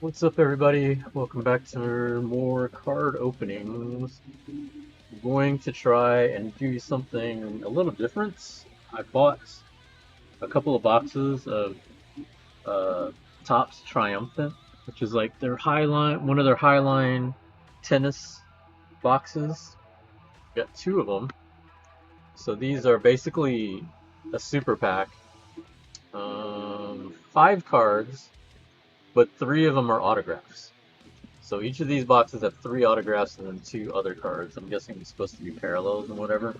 What's up, everybody? Welcome back to more card openings. I'm going to try and do something a little different. I bought a couple of boxes of uh, Topps Triumphant, which is like their Highline, one of their Highline tennis boxes. Got two of them. So these are basically a super pack. Five cards, but three of them are autographs. So each of these boxes have three autographs and then two other cards. I'm guessing it's supposed to be parallels and whatever.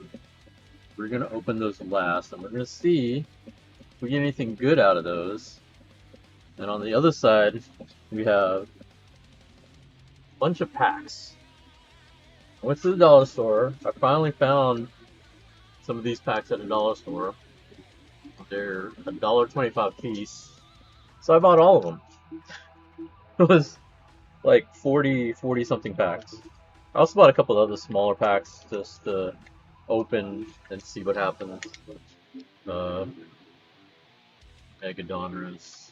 We're going to open those last, and we're going to see if we get anything good out of those. And on the other side, we have a bunch of packs. I went to the dollar store. I finally found some of these packs at a dollar store. They're $1.25 a piece. So I bought all of them. It was like 40 something packs. I also bought a couple of other smaller packs just to open and see what happens. Uh, Megadonnas,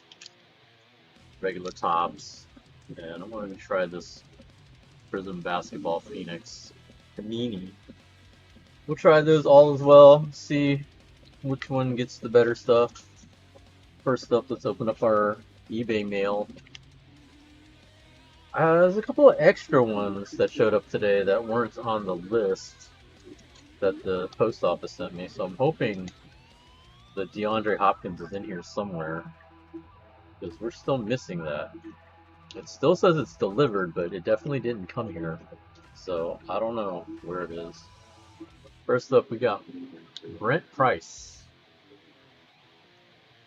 regular tops, and I'm going to try this Prism Basketball Phoenix Panini. We'll try those all as well, see which one gets the better stuff. First up, let's open up our eBay mail. There's a couple of extra ones that showed up today that weren't on the list that the post office sent me, so I'm hoping that DeAndre Hopkins is in here somewhere, because we're still missing that. It still says it's delivered, but it definitely didn't come here, so I don't know where it is. First up, we got Brent Price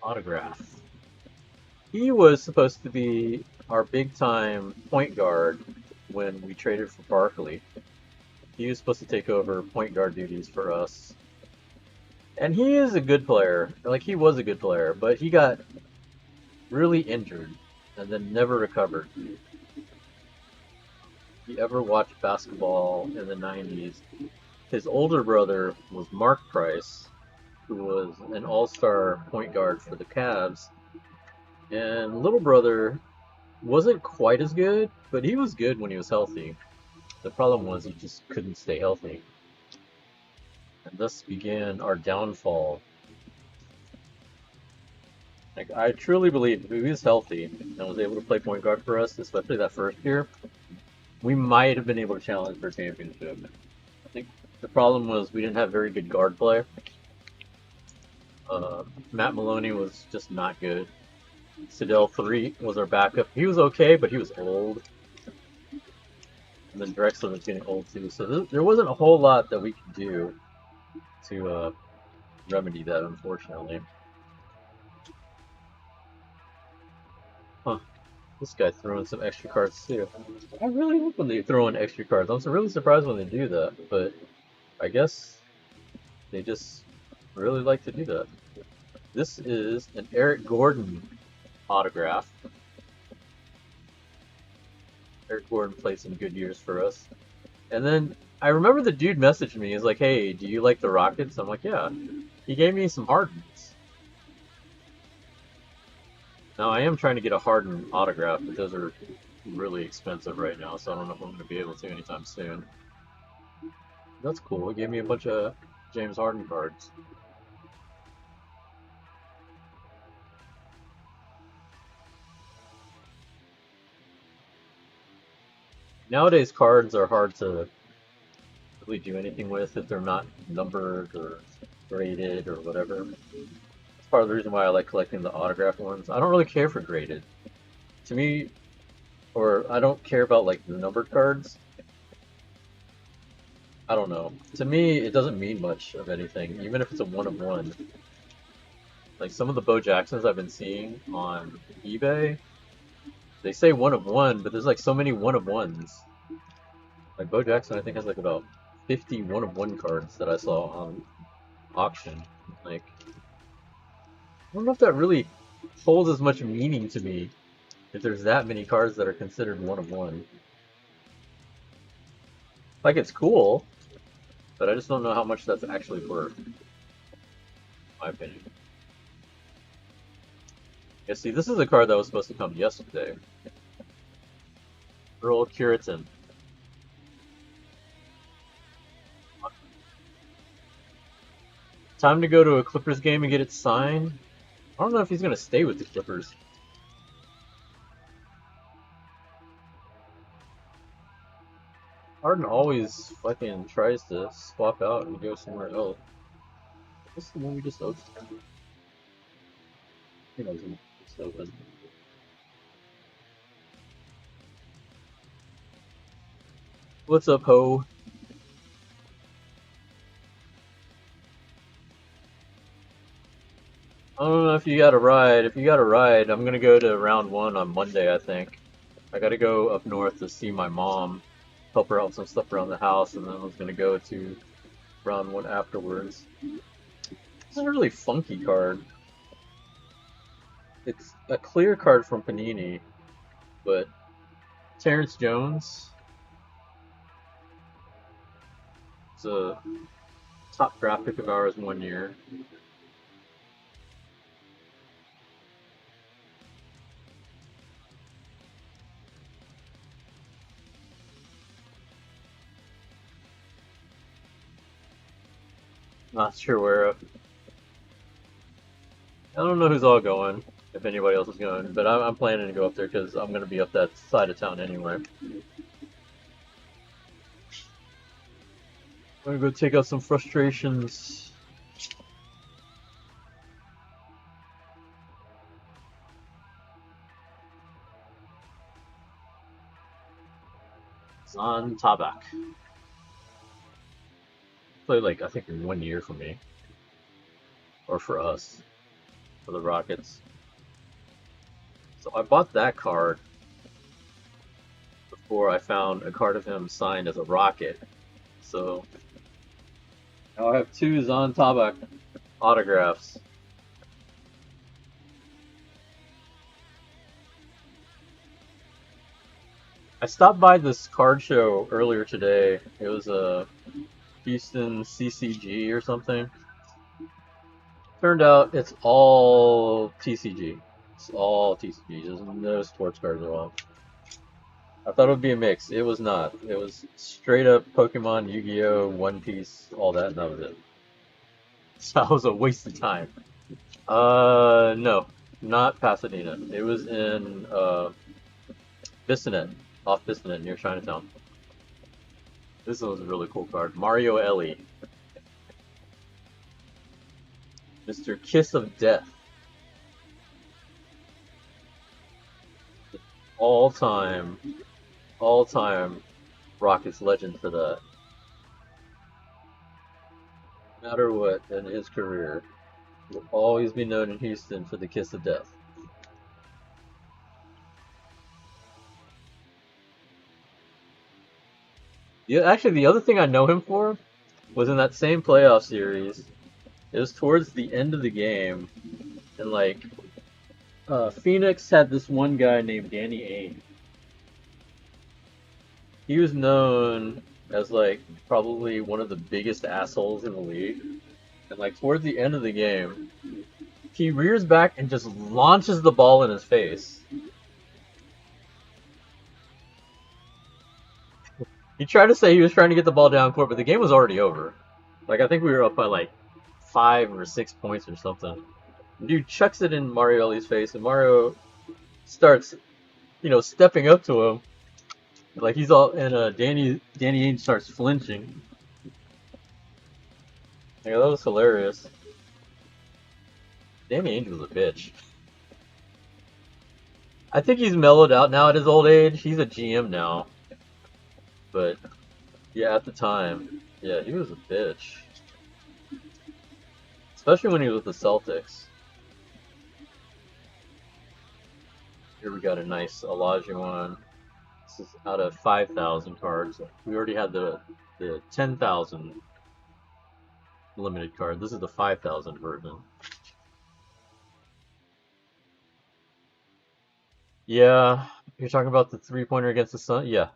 autograph. He was supposed to be our big-time point guard when we traded for Barkley. He was supposed to take over point guard duties for us. And he is a good player. Like, he was a good player, but he got really injured and then never recovered. If you ever watched basketball in the 90s, his older brother was Mark Price, who was an all-star point guard for the Cavs. And little brother wasn't quite as good, but he was good when he was healthy. The problem was he just couldn't stay healthy. And thus began our downfall. Like, I truly believe if he was healthy and was able to play point guard for us, especially that first year, we might have been able to challenge for a championship. I think the problem was we didn't have very good guard play. Matt Maloney was just not good. Sidell 3 was our backup. He was okay, but he was old. And then Drexler was getting old too. So there wasn't a whole lot that we could do to remedy that, unfortunately. Huh. This guy throwing some extra cards too. I really like when they throw in extra cards. I'm really surprised when they do that, but I guess they just really like to do that. This is an Eric Gordon autograph. Eric Gordon played some good years for us. And then I remember the dude messaged me. He's like, "Hey, do you like the Rockets?" I'm like, "Yeah." He gave me some Hardens. Now I am trying to get a Harden autograph, but those are really expensive right now, so I don't know if I'm going to be able to anytime soon. That's cool. He gave me a bunch of James Harden cards. Nowadays, cards are hard to really do anything with if they're not numbered or graded or whatever. That's part of the reason why I like collecting the autograph ones. I don't really care for graded. To me, or I don't care about like the numbered cards. I don't know. To me, it doesn't mean much of anything, even if it's a one of one. Like some of the Bo Jacksons I've been seeing on eBay, they say one of one, but there's like so many one of ones. Like Bo Jackson, I think has like about 50 one of one cards that I saw on auction. Like, I don't know if that really holds as much meaning to me if there's that many cards that are considered one of one. Like, it's cool, but I just don't know how much that's actually worth, in my opinion. Yeah, see, this is a card that was supposed to come yesterday. Earl Curitan. Time to go to a Clippers game and get it signed. I don't know if he's gonna stay with the Clippers. Harden always fucking tries to swap out and go somewhere else. This is the one we just opened. He knows it's open. What's up, ho? I don't know if you got a ride. If you got a ride, I'm gonna go to round one on Monday, I think. I gotta go up north to see my mom, help her out with some stuff around the house, and then I was gonna go to round one afterwards. This is a really funky card. It's a clear card from Panini, but Terrence Jones is a top draft pick of ours one year. Not sure where. I don't know who's all going, if anybody else is going, but I'm planning to go up there because I'm going to be up that side of town anyway. I'm going to go take out some frustrations. Zan Tabak. Played like, I think 1 year for me. Or for us. For the Rockets. So I bought that card before I found a card of him signed as a Rocket. So now I have 2 Zan Tabak autographs. I stopped by this card show earlier today. It was a Houston CCG or something. Turned out it's all TCG. It's all TCG. There's no sports cards at all. I thought it would be a mix. It was not. It was straight up Pokemon, Yu-Gi-Oh, One Piece, all that, and that was it. So that was a waste of time. No, not Pasadena. It was in Bissonnette, off Bissonnette near Chinatown. This was a really cool card. Mario Ellie. Mr. Kiss of Death. All-time Rockets legend for that. No matter what in his career, will always be known in Houston for the Kiss of Death. Yeah, actually, the other thing I know him for was in that same playoff series. It was towards the end of the game, and like Phoenix had this one guy named Danny Ainge. He was known as like probably one of the biggest assholes in the league. And like towards the end of the game, he rears back and just launches the ball in his face. He tried to say he was trying to get the ball down court, but the game was already over. Like I think we were up by like 5 or 6 points or something. Dude chucks it in Mario Ellie's face, and Mario starts, stepping up to him. Like he's all, and Danny Ainge starts flinching. Yeah, that was hilarious. Danny Ainge was a bitch. I think he's mellowed out now at his old age. He's a GM now. But yeah, at the time, yeah, he was a bitch. Especially when he was with the Celtics. Here we got a nice Olajuwon. This is out of 5,000 cards. We already had the 10,000 limited card. This is the 5,000 version. Yeah, you're talking about the 3-pointer against the Sun? Yeah,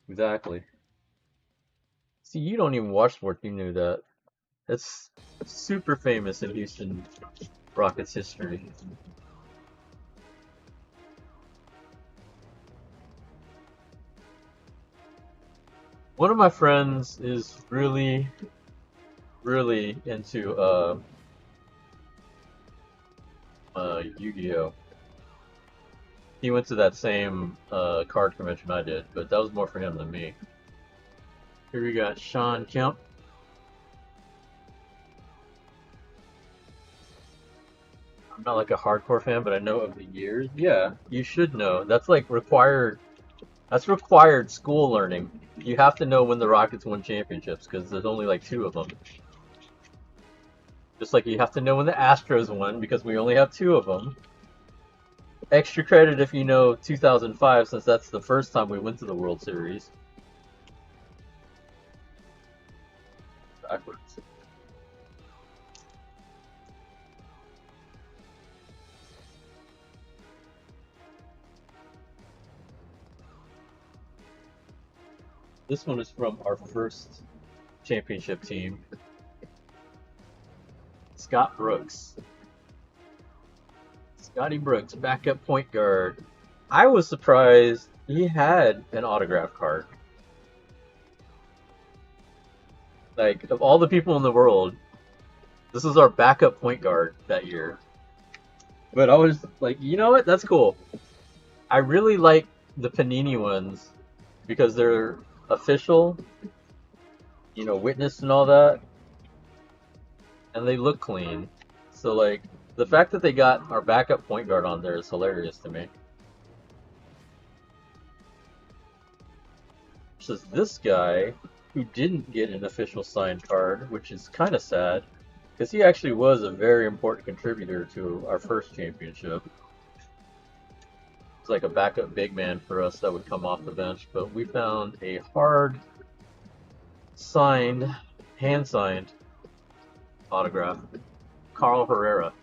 exactly. See, you don't even watch sports, you knew that. It's super famous in Houston Rockets history. One of my friends is really, really into Yu-Gi-Oh. He went to that same card convention I did, but that was more for him than me. Here we got Sean Kemp. I'm not like a hardcore fan, but I know of the years. Yeah, you should know. That's like required. That's required school learning. You have to know when the Rockets won championships because there's only like two of them. Just like you have to know when the Astros won because we only have two of them. Extra credit if you know 2005 since that's the first time we went to the World Series. Backwards. This one is from our first championship team. Scott Brooks. Scotty Brooks, backup point guard. I was surprised he had an autograph card. Like, of all the people in the world, this is our backup point guard that year. But I was like, you know what? That's cool. I really like the Panini ones because they're official, witnessed and all that, and they look clean. So, like, the fact that they got our backup point guard on there is hilarious to me. Versus this guy who didn't get an official signed card, which is kind of sad because he actually was a very important contributor to our first championship. It's like a backup big man for us that would come off the bench, but we found a hard signed, hand signed autograph. Carl Herrera.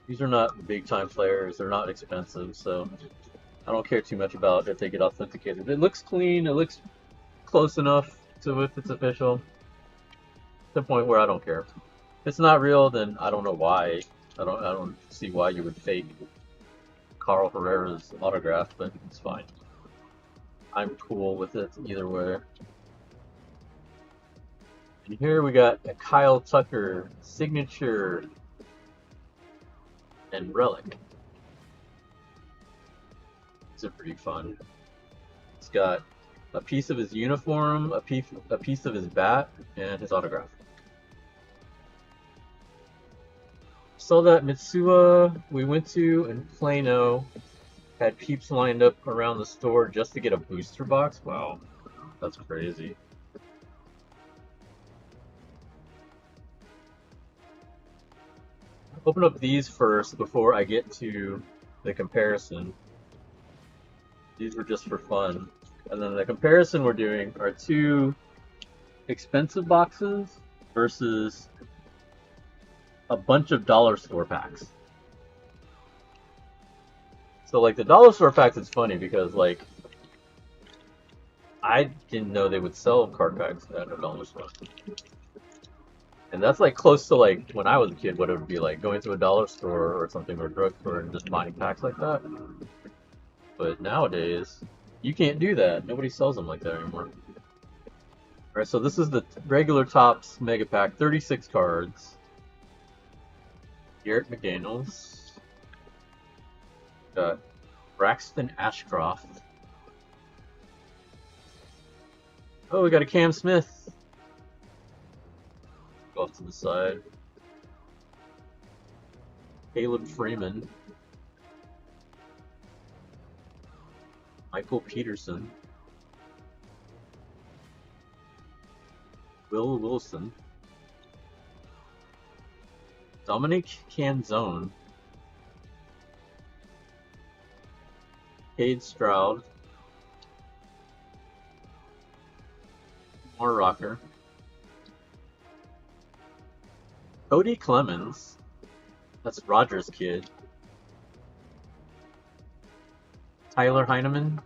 These are not big time players, they're not expensive, so I don't care too much about if they get authenticated. It looks clean, it looks close enough to if it's official. To the point where I don't care. If it's not real, then I don't know why. I don't see why you would fake Carl Herrera's autograph, but it's fine. I'm cool with it either way. And here we got a Kyle Tucker signature and relic. These are pretty fun. It's got a piece of his uniform, a piece of his bat, and his autograph. Saw that Mitsuwa we went to in Plano had peeps lined up around the store just to get a booster box. Wow, that's crazy. Open up these first before I get to the comparison. These were just for fun. And then the comparison we're doing are two expensive boxes versus a bunch of dollar store packs. So like the dollar store packs, it's funny because like I didn't know they would sell card packs at a dollar store. And that's like close to like when I was a kid, what it would be like going to a dollar store or something or a drugstore and just buying packs like that. But nowadays, you can't do that. Nobody sells them like that anymore. Alright, so this is the regular Topps Mega Pack, 36 cards. Garrett McDaniels. Got Braxton Ashcroft. Oh, we got a Cam Smith. Go off to the side. Caleb Freeman. Michael Peterson. Will Wilson. Dominic Canzone. Cade Stroud. More Rocker. Cody Clemens. That's Rogers' kid. Tyler Heineman.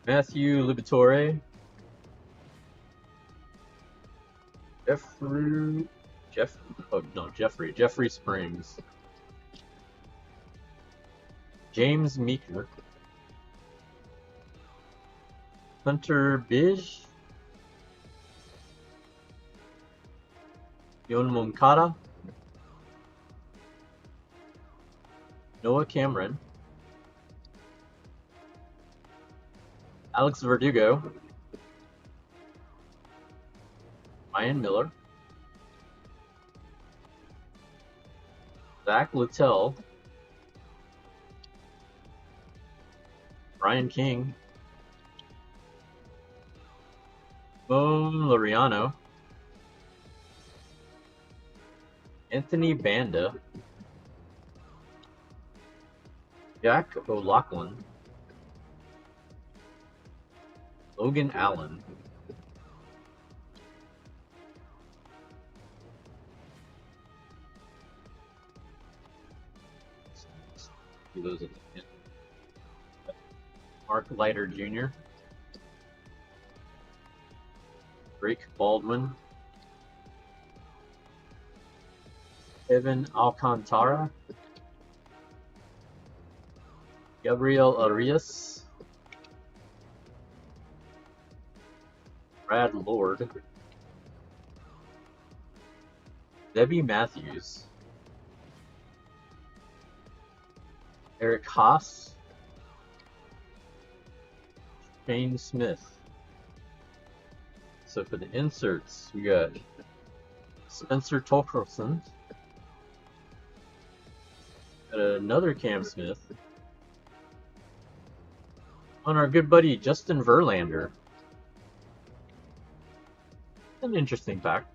Matthew Liberatore. Jeffrey Springs. James Meeker, Hunter Bij, Yon Moncada, Noah Cameron, Alex Verdugo, Ryan Miller, Zach Littell, Brian King, Mo Loriano, Anthony Banda, Jack O'Loughlin, Logan Allen, Mark Leiter Jr., Drake Baldwin, Evan Alcantara, Gabriel Arias, Brad Lord, Debbie Matthews, Eric Haas, Shane Smith. So for the inserts, we got Spencer Torkelson, got another Cam Smith, on our good buddy Justin Verlander. An interesting fact.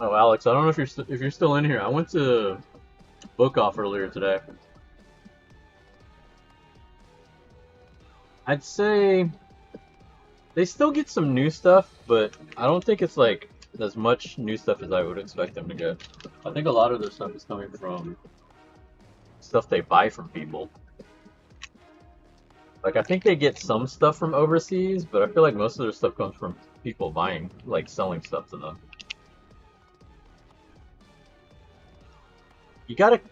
Oh, Alex, I don't know if you're still in here. I went to book off earlier today. I'd say they still get some new stuff, but I don't think it's like as much new stuff as I would expect them to get. I think a lot of their stuff is coming from stuff they buy from people. Like, I think they get some stuff from overseas, but I feel like most of their stuff comes from people buying, like selling stuff to them.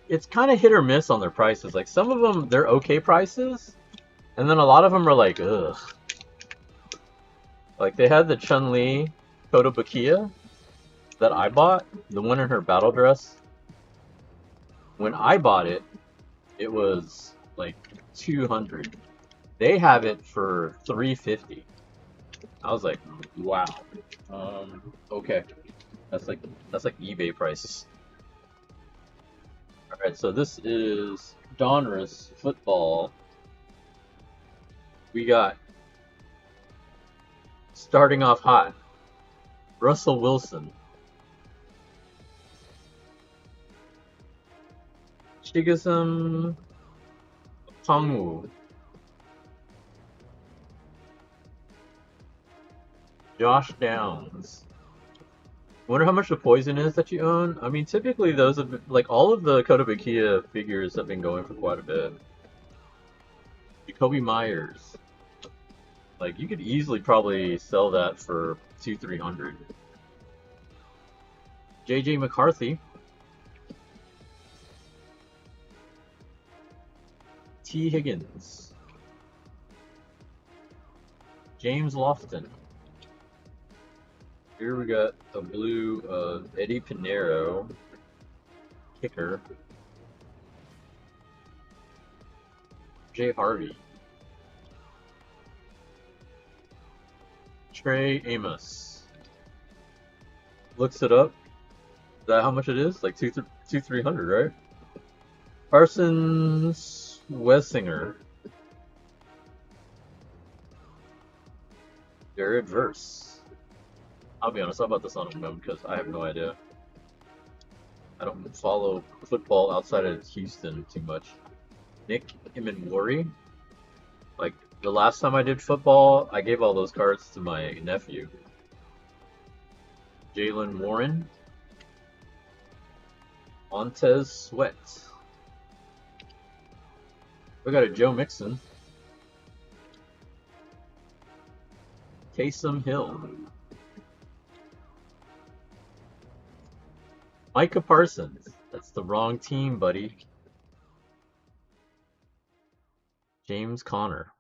It's kind of hit or miss on their prices. Like, some of them, they're okay prices, and then a lot of them are like, ugh. Like, they had the Chun-Li Kotobukiya that I bought, the one in her battle dress. When I bought it, it was like 200. They have it for 350. I was like, wow. Okay. That's like eBay prices. Alright, so this is Donruss football. We got, starting off hot, Russell Wilson, Chigasum Pangwu, Josh Downs. Wonder how much the poison is that you own? I mean, typically those have been, like, all of the Kotobukiya figures have been going for quite a bit. Jacoby Myers. Like, you could easily probably sell that for $200-300. JJ McCarthy. T. Higgins. James Lofton. Here we got a blue Eddie Pinheiro, kicker. Jay Harvey. Trey Amos. Looks it up. Is that how much it is? Like $200-300, right? Parsons Wessinger. Jared Verse. I'll be honest, I'll bet this on him because I have no idea. I don't follow football outside of Houston too much. Nick Imanwari. Like, the last time I did football, I gave all those cards to my nephew. Jalen Warren. Montez Sweat. We got a Joe Mixon. Taysom Hill. Micah Parsons. That's the wrong team, buddy. James Conner.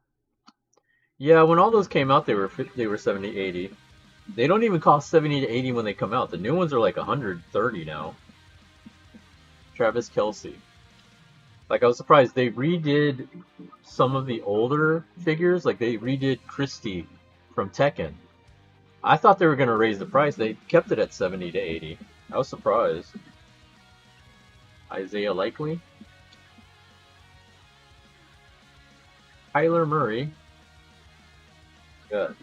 Yeah, when all those came out, they were 70, 80. They don't even cost 70 to 80 when they come out. The new ones are like 130 now. Travis Kelsey. Like, I was surprised. They redid some of the older figures. Like, they redid Christie from Tekken. I thought they were going to raise the price. They kept it at 70 to 80. I was surprised. Isaiah Likely. Kyler Murray. Got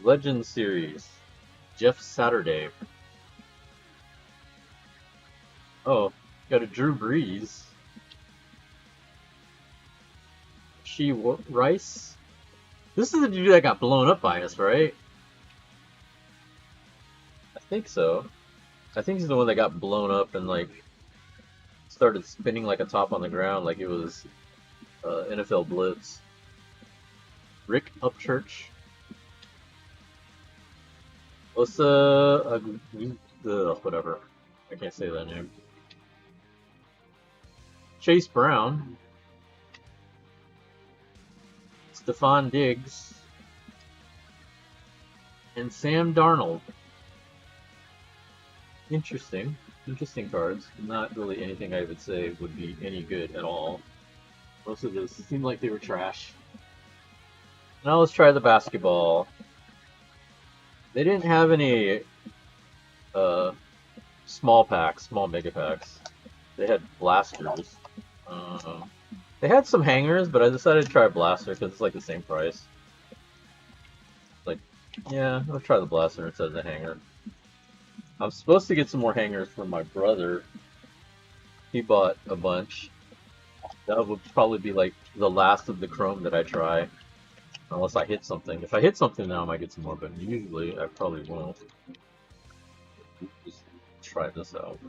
Legend Series. Jeff Saturday. Oh, got a Drew Brees. Rice. This is the dude that got blown up by us, right? I think so. I think he's the one that got blown up and like started spinning like a top on the ground, like it was NFL Blitz. Rick Upchurch. Whatever. I can't say that name. Chase Brown. Stephon Diggs. And Sam Darnold. Interesting. Interesting cards. Not really anything I would say would be any good at all. Most of those seemed like they were trash. Now let's try the basketball. They didn't have any small mega packs. They had blasters. They had some hangers, but I decided to try a blaster because it's like the same price. Like, yeah, I'll try the blaster instead of the hanger. I'm supposed to get some more hangers from my brother. He bought a bunch. That would probably be like the last of the chrome that I try. Unless I hit something. If I hit something now, I might get some more, but usually I probably won't. Just try this out.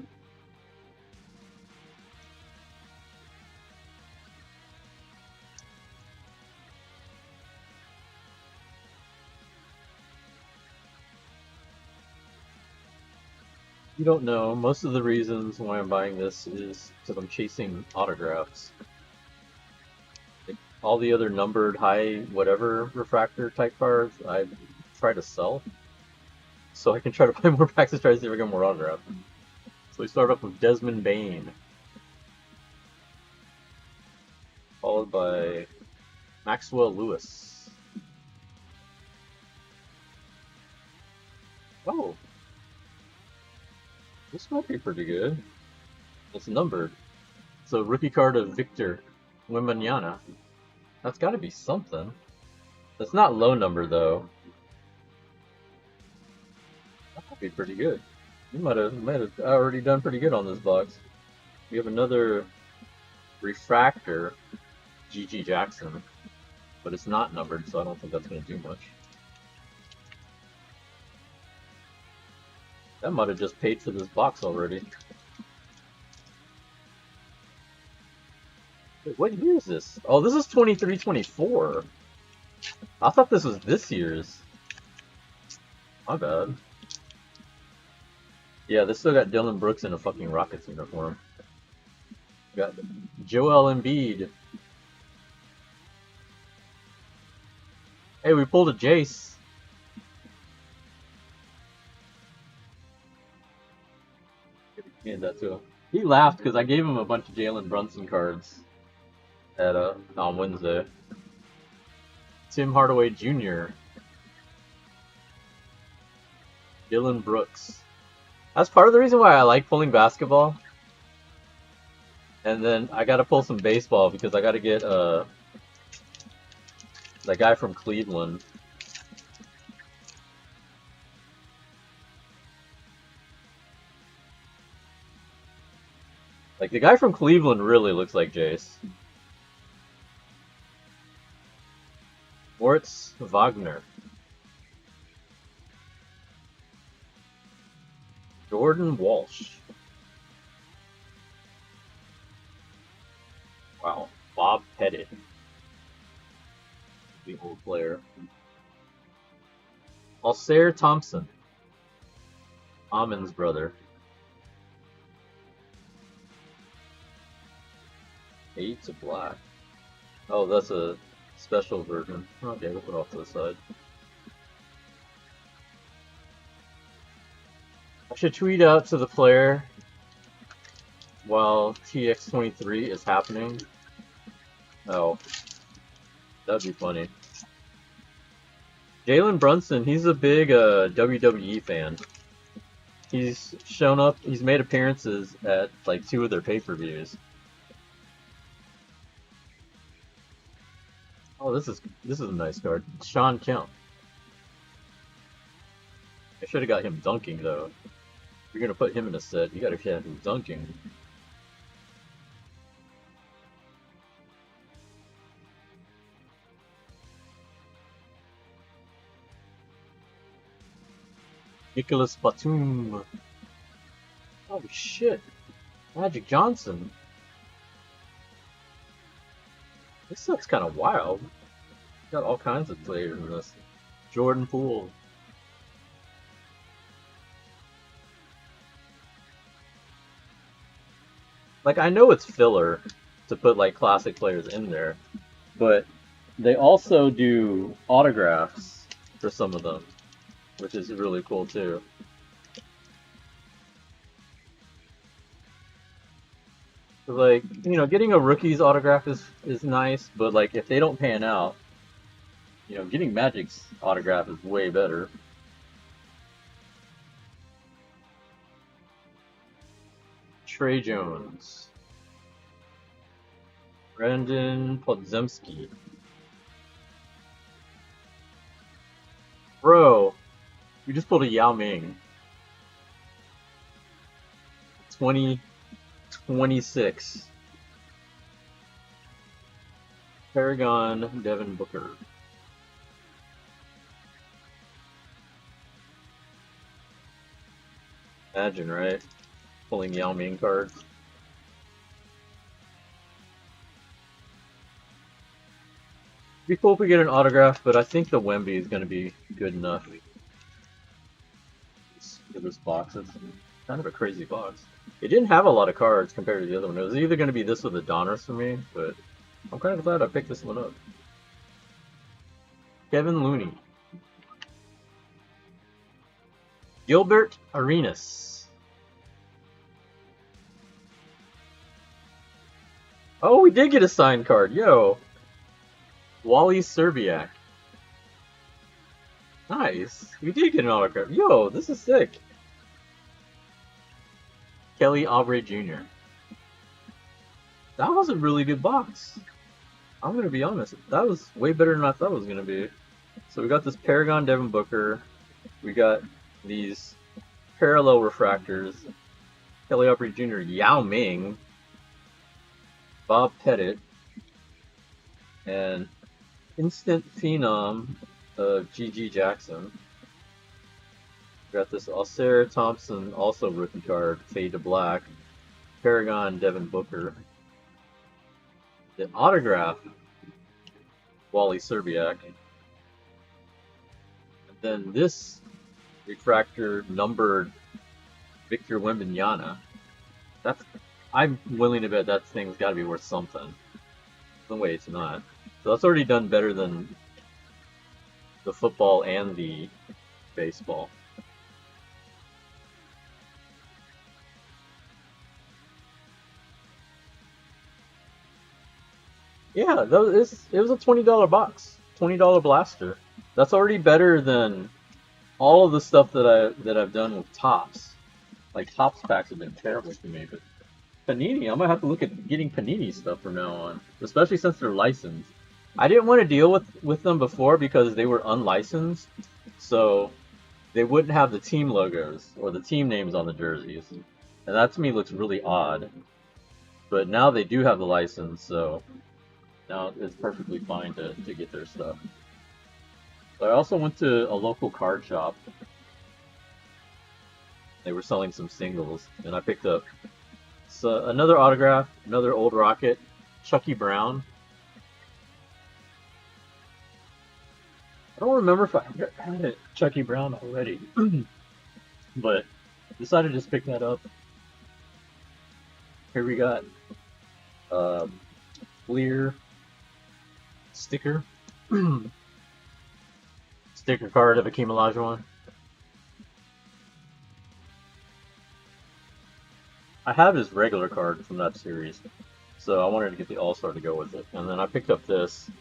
You don't know, most of the reasons why I'm buying this is because I'm chasing autographs. Like, all the other numbered high whatever refractor type cards I try to sell. So I can try to buy more packs to try to see if I get more autographs. So we start off with Desmond Bain. Followed by Maxwell Lewis. Oh. This might be pretty good. It's numbered. So rookie card of Victor Wembanyama. That's got to be something. That's not low number though. That might be pretty good. You might have already done pretty good on this box. We have another refractor, GG Jackson, but it's not numbered, so I don't think that's going to do much. That might have just paid for this box already. Wait, what year is this? Oh, this is 23-24. I thought this was this year's. My bad. Yeah, this still got Dylan Brooks in a fucking Rockets uniform. Got Joel Embiid. Hey, we pulled a Jace. Hand that to him. He laughed because I gave him a bunch of Jalen Brunson cards at on Wednesday. Tim Hardaway Jr. Dylan Brooks. That's part of the reason why I like pulling basketball. And then I gotta pull some baseball because I gotta get that guy from Cleveland. Like, the guy from Cleveland really looks like Jace. Moritz Wagner. Jordan Walsh. Wow. Bob Pettit. The old player. Alsair Thompson. Amon's brother. 8 to black. Oh, that's a special version. Okay, we'll put it off to the side. I should tweet out to the player while TX23 is happening. Oh, that'd be funny. Jalen Brunson, he's a big WWE fan. He's shown up, he's made appearances at like 2 of their pay-per-views. Oh, this is a nice card. Sean Kemp. I should have got him dunking though. If you're gonna put him in a set, you gotta have him dunking. Nicholas Batum. Oh shit. Magic Johnson. This looks kind of wild. Got all kinds of players in this. Jordan Poole. Like, I know it's filler to put like classic players in there, but they also do autographs for some of them, which is really cool too. Like, you know, getting a rookie's autograph is nice, but like if they don't pan out, you know, getting Magic's autograph is way better. Trey Jones. Brandon Podziemski. Bro, you just pulled a Yao Ming. 2026. Paragon Devin Booker. Imagine, right? Pulling Yao Ming cards. Be cool if we get an autograph, but I think the Wemby is going to be good enough. For this box, it's kind of a crazy box. It didn't have a lot of cards compared to the other one. It was either going to be this or the Donruss for me, but I'm kind of glad I picked this one up. Kevin Looney. Gilbert Arenas. Oh, we did get a signed card. Yo. Wally Serbiak. Nice. We did get an autograph. Yo, this is sick. Kelly Oubre Jr. That was a really good box. I'm going to be honest. That was way better than I thought it was going to be. So we got this Paragon Devin Booker. We got these parallel refractors. Kelly Oubre Jr. Yao Ming. Bob Pettit. And instant phenom of G.G. Jackson. We got this Alcera Thompson, also rookie card, fade to black. Paragon Devin Booker. The autograph, Wally Serbiak. And then this refractor numbered Victor Wembanyama. I'm willing to bet that thing's got to be worth something. No way it's not. So that's already done better than the football and the baseball. Yeah, it was a $20 box, $20 blaster. That's already better than all of the stuff that I've done with Topps. Like Topps packs have been terrible for me, but Panini, I might have to look at getting Panini stuff from now on, especially since they're licensed. I didn't want to deal with them before because they were unlicensed, so they wouldn't have the team logos or the team names on the jerseys, and that to me looks really odd. But now they do have the license, so now it's perfectly fine to get their stuff. But I also went to a local card shop. They were selling some singles, and I picked up another autograph, another old Rocket, Chucky Brown. I don't remember if I had it, Chucky Brown already, but decided to just pick that up. Here we got clear sticker. Sticker card of Hakeem Olajuwon. I have his regular card from that series, so I wanted to get the All-Star to go with it. And then I picked up this.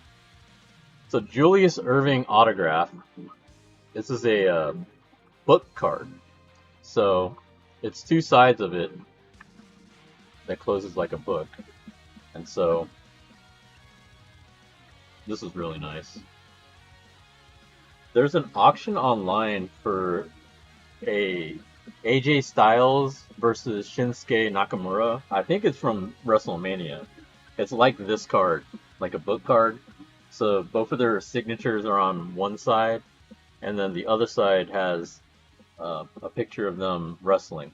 It's a Julius Erving autograph. This is a book card. So it's two sides of it that closes like a book. And so this is really nice. There's an auction online for a AJ Styles versus Shinsuke Nakamura. I think it's from WrestleMania. It's like this card, like a book card. So both of their signatures are on one side, and then the other side has a picture of them wrestling.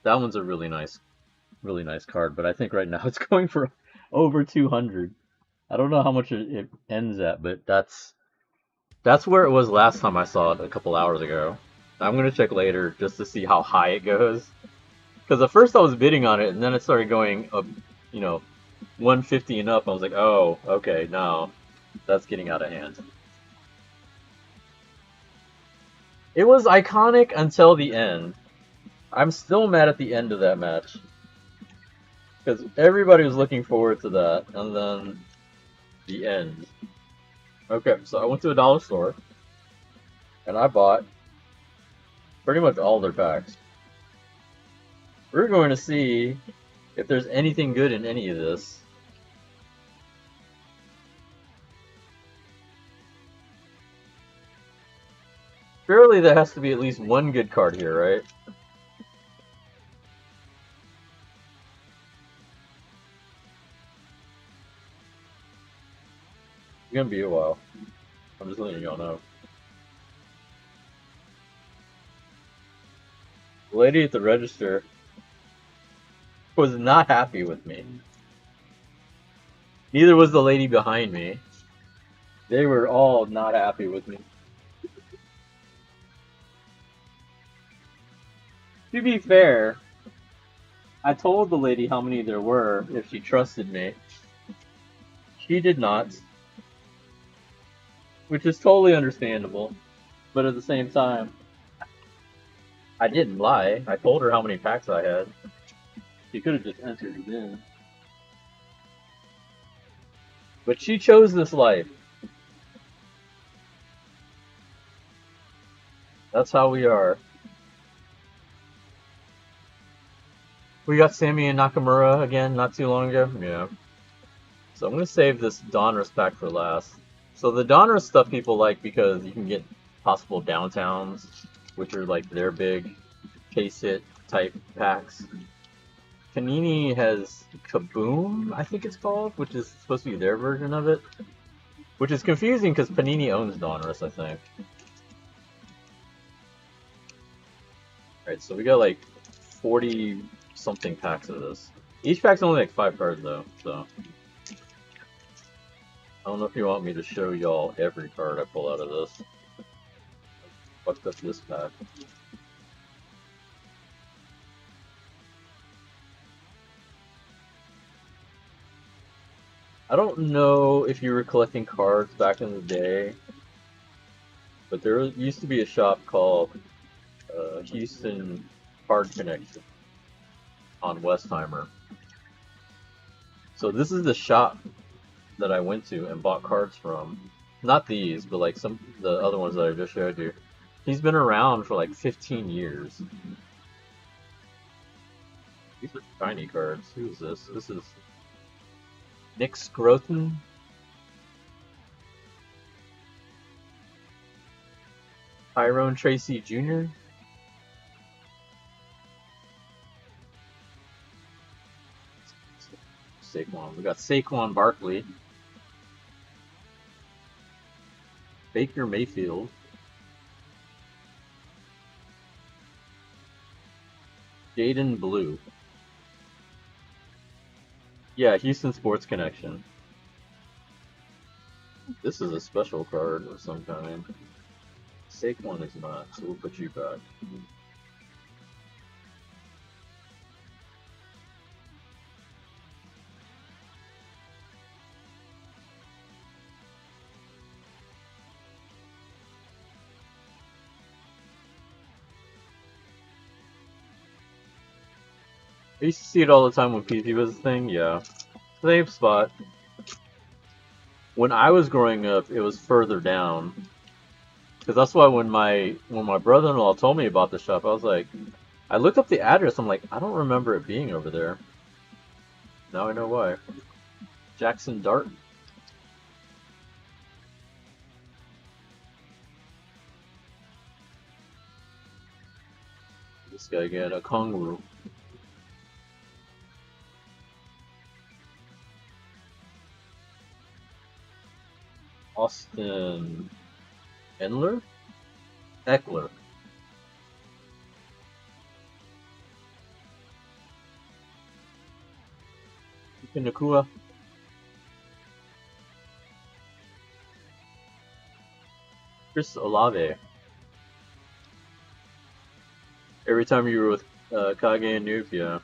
That one's a really nice card. But I think right now it's going for over 200. I don't know how much it ends at, but that's where it was last time I saw it a couple hours ago. I'm gonna check later just to see how high it goes. Because at first I was bidding on it, and then it started going up, 150 and up. I was like, oh, okay, no, that's getting out of hand. It was iconic until the end. I'm still mad at the end of that match. Because everybody was looking forward to that, and then the end. Okay, so I went to a dollar store, and I bought pretty much all their packs. We're going to see if there's anything good in any of this. Surely there has to be at least one good card here, right? It's gonna be a while. I'm just letting y'all know. The lady at the register was not happy with me. Neither was the lady behind me. They were all not happy with me. To be fair, I told the lady how many there were if she trusted me. She did not. Which is totally understandable. But at the same time, I didn't lie. I told her how many packs I had. She could have just entered it in. But she chose this life. That's how we are. We got Sami and Nakamura again not too long ago. Yeah. So I'm going to save this Donruss pack for last. So the Donruss stuff people like because you can get possible downtowns, which are like their big case hit type packs. Panini has Kaboom, I think it's called, which is supposed to be their version of it. Which is confusing because Panini owns Donruss, I think. Alright, so we got like 40 something packs of this. Each pack's only like 5 cards though, so I don't know if you want me to show y'all every card I pull out of this. Fucked up this pack. I don't know if you were collecting cards back in the day, but there used to be a shop called Houston Card Connection on Westheimer. So this is the shop that I went to and bought cards from. Not these, but like the other ones that I just showed you. He's been around for like 15 years. These are shiny cards. Who is this? This is Nick Scroton. Tyrone Tracy Jr. Saquon. We got Saquon Barkley. Baker Mayfield. Jaden Blue. Yeah, Houston Sports Connection. This is a special card of some kind. Saquon is not, so we'll put you back. I used to see it all the time when PC was a thing. Yeah, same spot. When I was growing up, it was further down. Because that's why when my brother-in-law told me about the shop, I was like, I looked up the address. I'm like, I don't remember it being over there. Now I know why. Jackson Dart. This guy again, a Kongwu. Austin Endler? Eckler. Nakua. Chris Olave. Every time you were with Kage and Noob, yeah.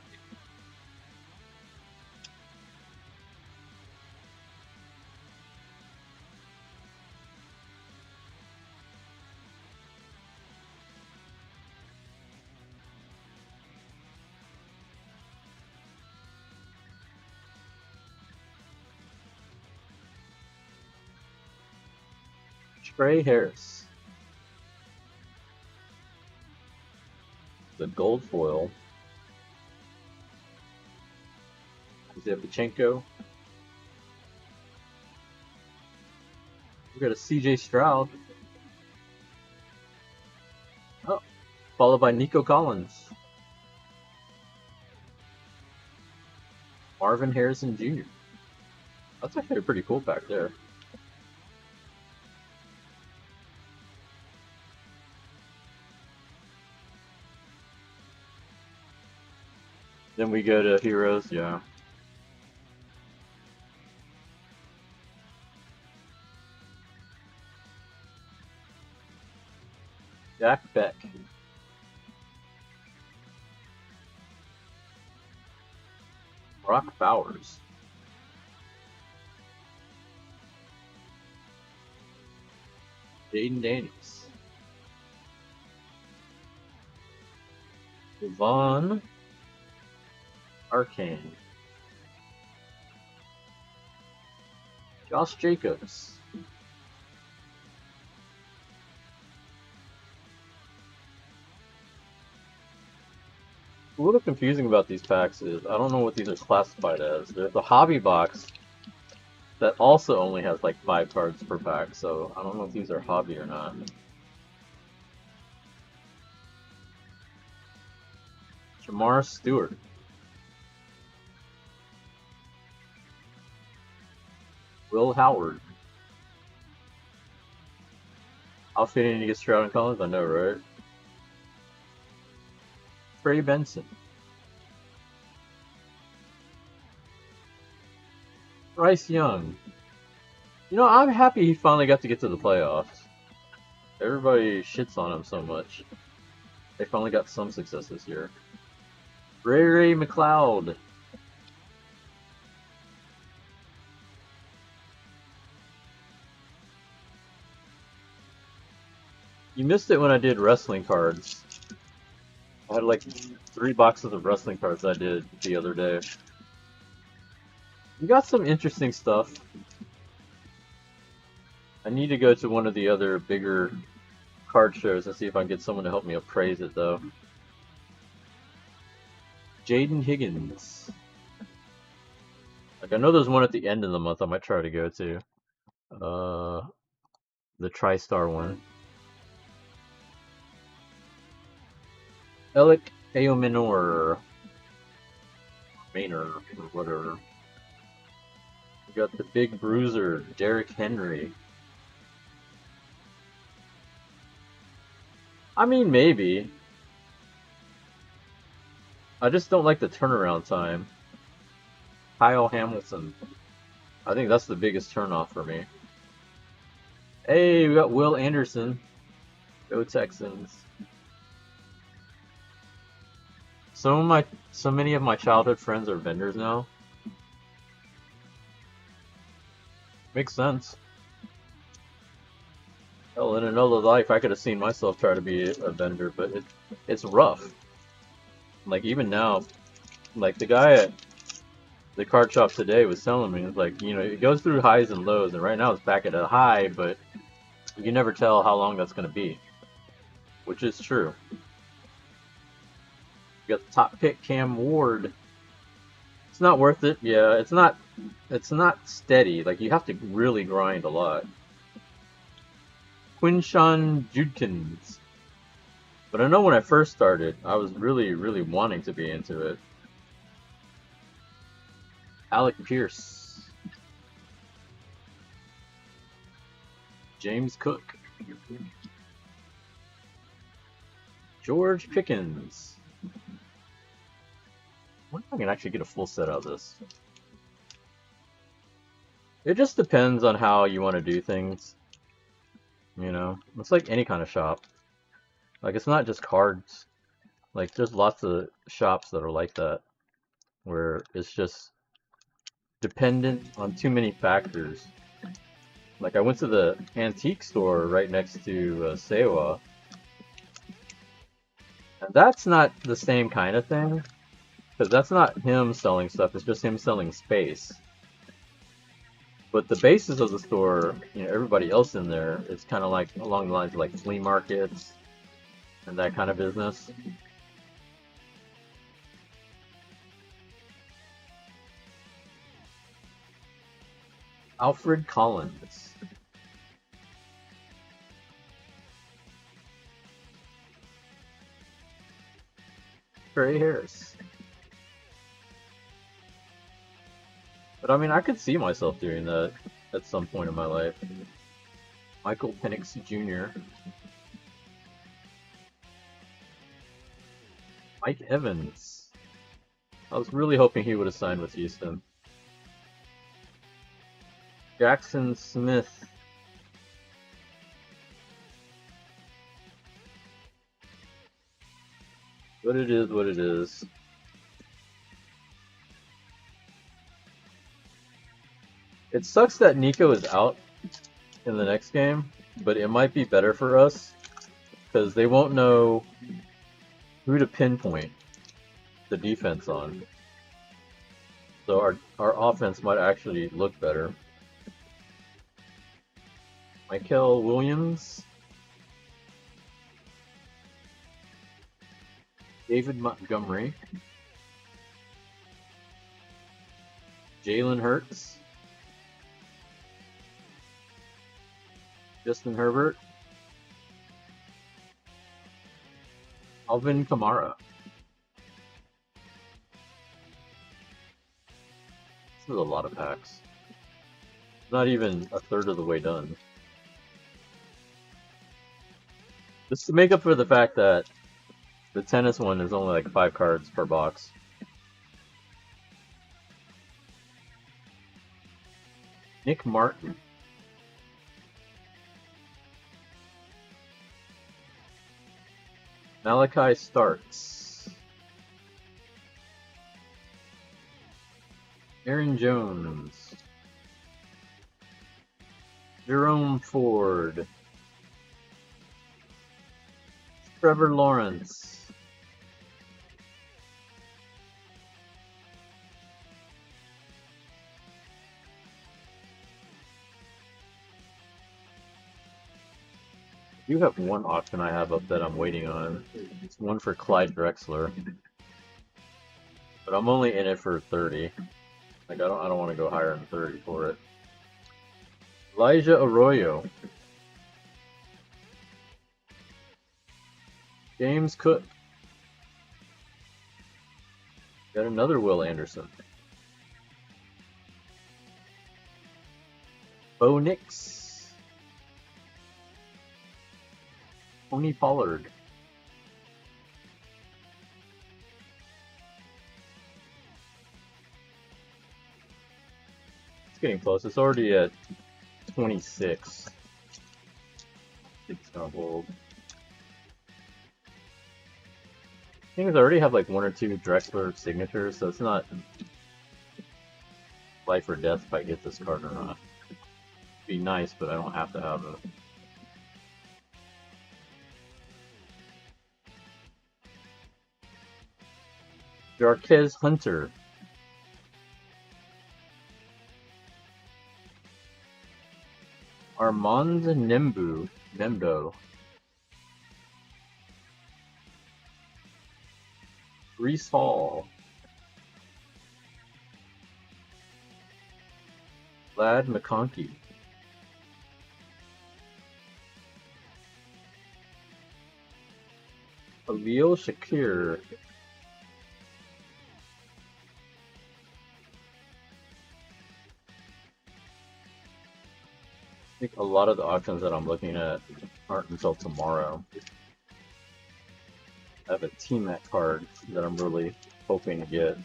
Trey Harris. The gold foil. Zepchenko. We got a CJ Stroud. Oh, followed by Nico Collins. Marvin Harrison Jr. That's actually a pretty cool pack there. Then we go to Heroes, yeah. Jack Beck. Brock Bowers. Jaden Daniels. Yvonne Arcane. Josh Jacobs. A little confusing about these packs is I don't know what these are classified as. There's a hobby box that also only has like 5 cards per pack, so I don't know if these are hobby or not. Jamar Stewart. Will Howard. Outfitting to get Stroud and Collins, I know, right? Trey Benson. Bryce Young. You know, I'm happy he finally got to get to the playoffs. Everybody shits on him so much. They finally got some success this year. Ray McLeod. You missed it when I did wrestling cards. I had like 3 boxes of wrestling cards I did the other day. You got some interesting stuff. I need to go to one of the other bigger card shows and see if I can get someone to help me appraise it, though. Jaden Higgins. Like, I know there's one at the end of the month I might try to go to. The TriStar one. Alec Aominor. Maynard, or whatever. We got the big bruiser, Derrick Henry. I mean, maybe. I just don't like the turnaround time. Kyle Hamilton. I think that's the biggest turnoff for me. Hey, we got Will Anderson. Go Texans. So many of my childhood friends are vendors now. Makes sense. Hell, in another life, I could have seen myself try to be a vendor, but it's rough. Like, even now, Like the guy at the card shop today was telling me, it's like, it goes through highs and lows, and right now it's back at a high, but you can never tell how long that's going to be, which is true. You got the top pick, Cam Ward. It's not worth it. Yeah, it's not. It's not steady. Like you have to really grind a lot. Quinshawn Judkins. But I know when I first started, I was really, really wanting to be into it. Alec Pierce. James Cook. George Pickens. I wonder if I can actually get a full set out of this. It just depends on how you want to do things. It's like any kind of shop. Like, it's not just cards. Like, there's lots of shops that are like that, where it's just dependent on too many factors. Like, I went to the antique store right next to Sewa, and that's not the same kind of thing, because that's not him selling stuff, it's just him selling space. But the basis of the store, everybody else in there, it's kind of like along the lines of like flea markets and that kind of business. Alfred Collins. Trey Harris. But I mean, I could see myself doing that at some point in my life. Michael Penix Jr. Mike Evans. I was really hoping he would have signed with Houston. Jackson Smith. But it is what it is. It sucks that Nico is out in the next game, but it might be better for us because they won't know who to pinpoint the defense on. So our offense might actually look better. Michael Williams. David Montgomery. Jalen Hurts. Justin Herbert. Alvin Kamara. This is a lot of packs. Not even a third of the way done. Just to make up for the fact that the tennis one is only like 5 cards per box. Nick Martin. Malachi Starks. Aaron Jones. Jerome Ford. Trevor Lawrence. You have one auction I have up that I'm waiting on. It's one for Clyde Drexler. But I'm only in it for 30. Like I don't want to go higher than 30 for it. Elijah Arroyo. James Cook. Got another Will Anderson. Bo Nix. Tony Pollard. It's getting close. It's already at 26. I think it's gonna hold. I think I already have like 1 or 2 Drexler signatures, so it's not life or death if I get this card or not. It'd be nice, but I don't have to have it. Jarquez Hunter. Armand Nembo. Reese Hall. Vlad McConkey. Alil Shakir. I think a lot of the auctions that I'm looking at aren't until tomorrow. I have a T-Mac card that I'm really hoping to get.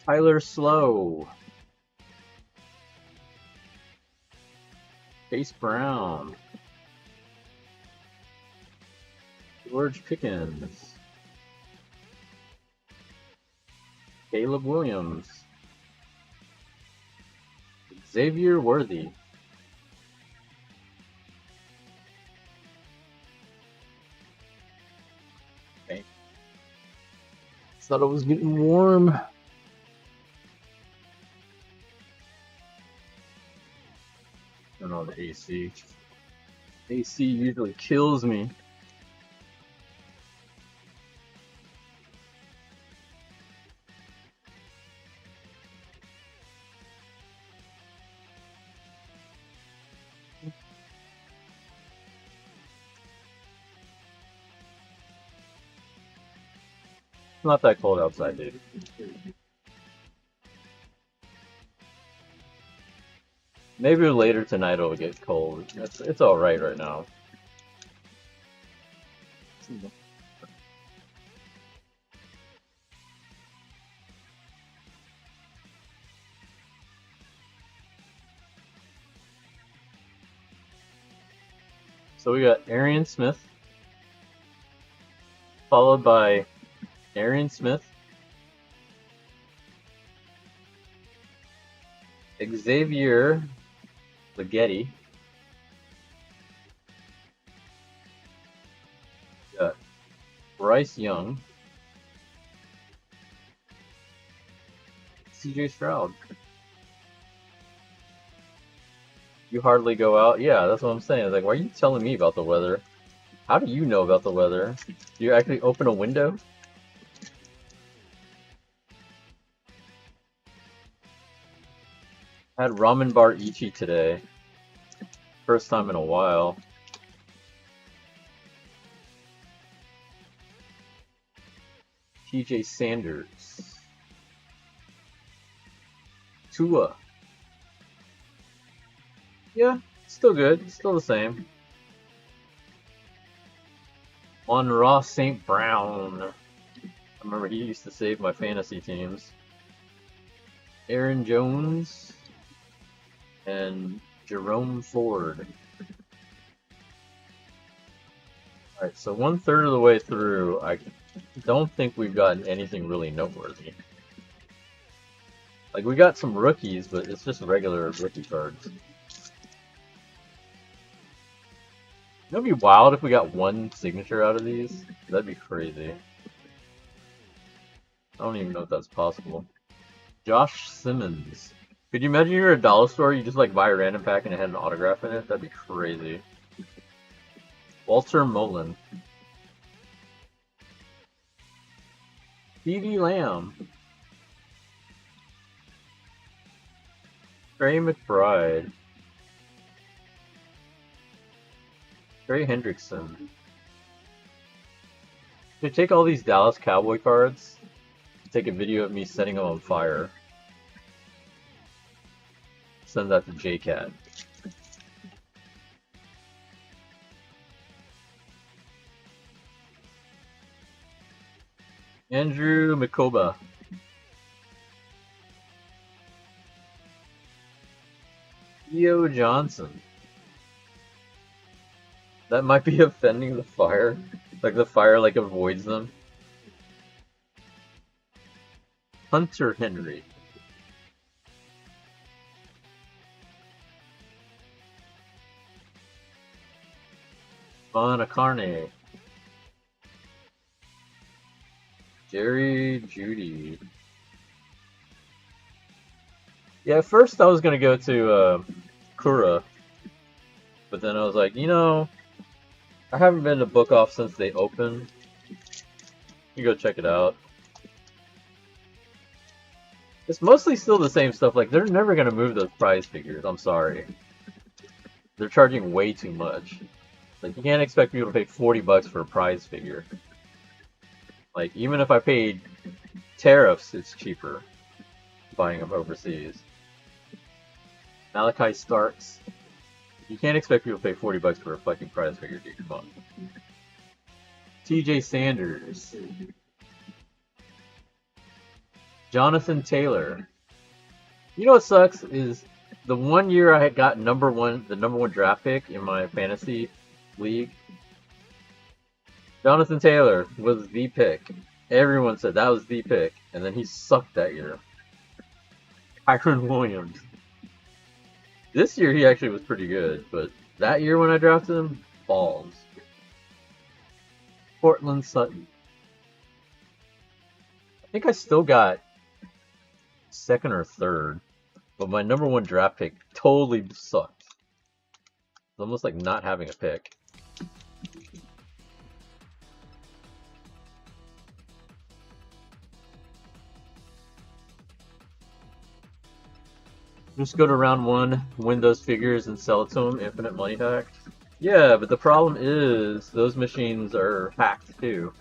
Tyler Slow. Chase Brown. George Pickens. Caleb Williams. Xavier Worthy. Okay. Thought it was getting warm. Turn on the AC. AC usually kills me. It's not that cold outside, dude. Maybe later tonight it'll get cold. It's all right now. So we got Arian Smith, followed by Arian Smith, Xavier Leggetti, got Bryce Young, CJ Stroud. You hardly go out? Yeah, that's what I'm saying. It's like, why are you telling me about the weather? How do you know about the weather? Do you actually open a window? I had ramen bar ichi today. First time in a while. TJ Sanders. Tua. Yeah, still good. Still the same. On Ross St. Brown. I remember he used to save my fantasy teams. Aaron Jones and Jerome Ford. Alright, so 1/3 of the way through, I don't think we've gotten anything really noteworthy. Like, we got some rookies, but it's just regular rookie cards. It'd be wild if we got one signature out of these. That'd be crazy. I don't even know if that's possible. Josh Simmons. Could you imagine you're at a dollar store, you just like buy a random pack and it had an autograph in it? That'd be crazy. Walter Mullen. CeeDee Lamb. Trey McBride. Trey Hendrickson. Should take all these Dallas Cowboy cards, take a video of me setting them on fire. Send that to JCat. Andrew Mikoba. Theo Johnson. That might be offending the fire. Like the fire like avoids them. Hunter Henry. Vaughn Carne. Jerry Judy. Yeah, at first I was gonna go to Kura, but then I was like, you know, I haven't been to Book Off since they opened. You go check it out. It's mostly still the same stuff. Like, they're never gonna move those prize figures. I'm sorry. They're charging way too much. Like, you can't expect people to pay $40 for a prize figure. Like, even if I paid tariffs, it's cheaper buying them overseas. Malachi Starks. You can't expect people to pay $40 for a fucking prize figure, dude. Come on. TJ Sanders. Jonathan Taylor. You know what sucks is the one year I had got the number one draft pick in my fantasy league. Jonathan Taylor was the pick. Everyone said that was the pick, and then he sucked that year. Kyron Williams. This year he actually was pretty good, but that year when I drafted him, balls. Portland Sutton. I think I still got second or third, but my number one draft pick totally sucked. It's almost like not having a pick. Just go to round one, win those figures, and sell it to them, infinite money hack. Yeah, but the problem is those machines are hacked too.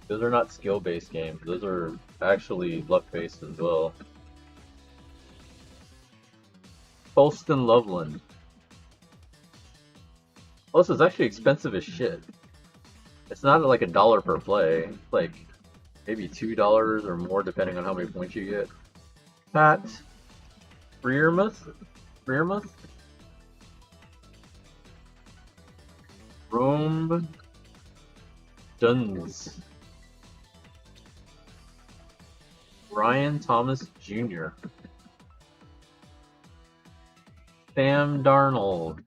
Those are not skill-based games. Those are actually luck-based as well. Colston Loveland. Oh, this is actually expensive as shit. It's not like $1 per play. It's like maybe $2 or more depending on how many points you get. Pat Freermuth? Rome Duns. Ryan Thomas Jr. Sam Darnold.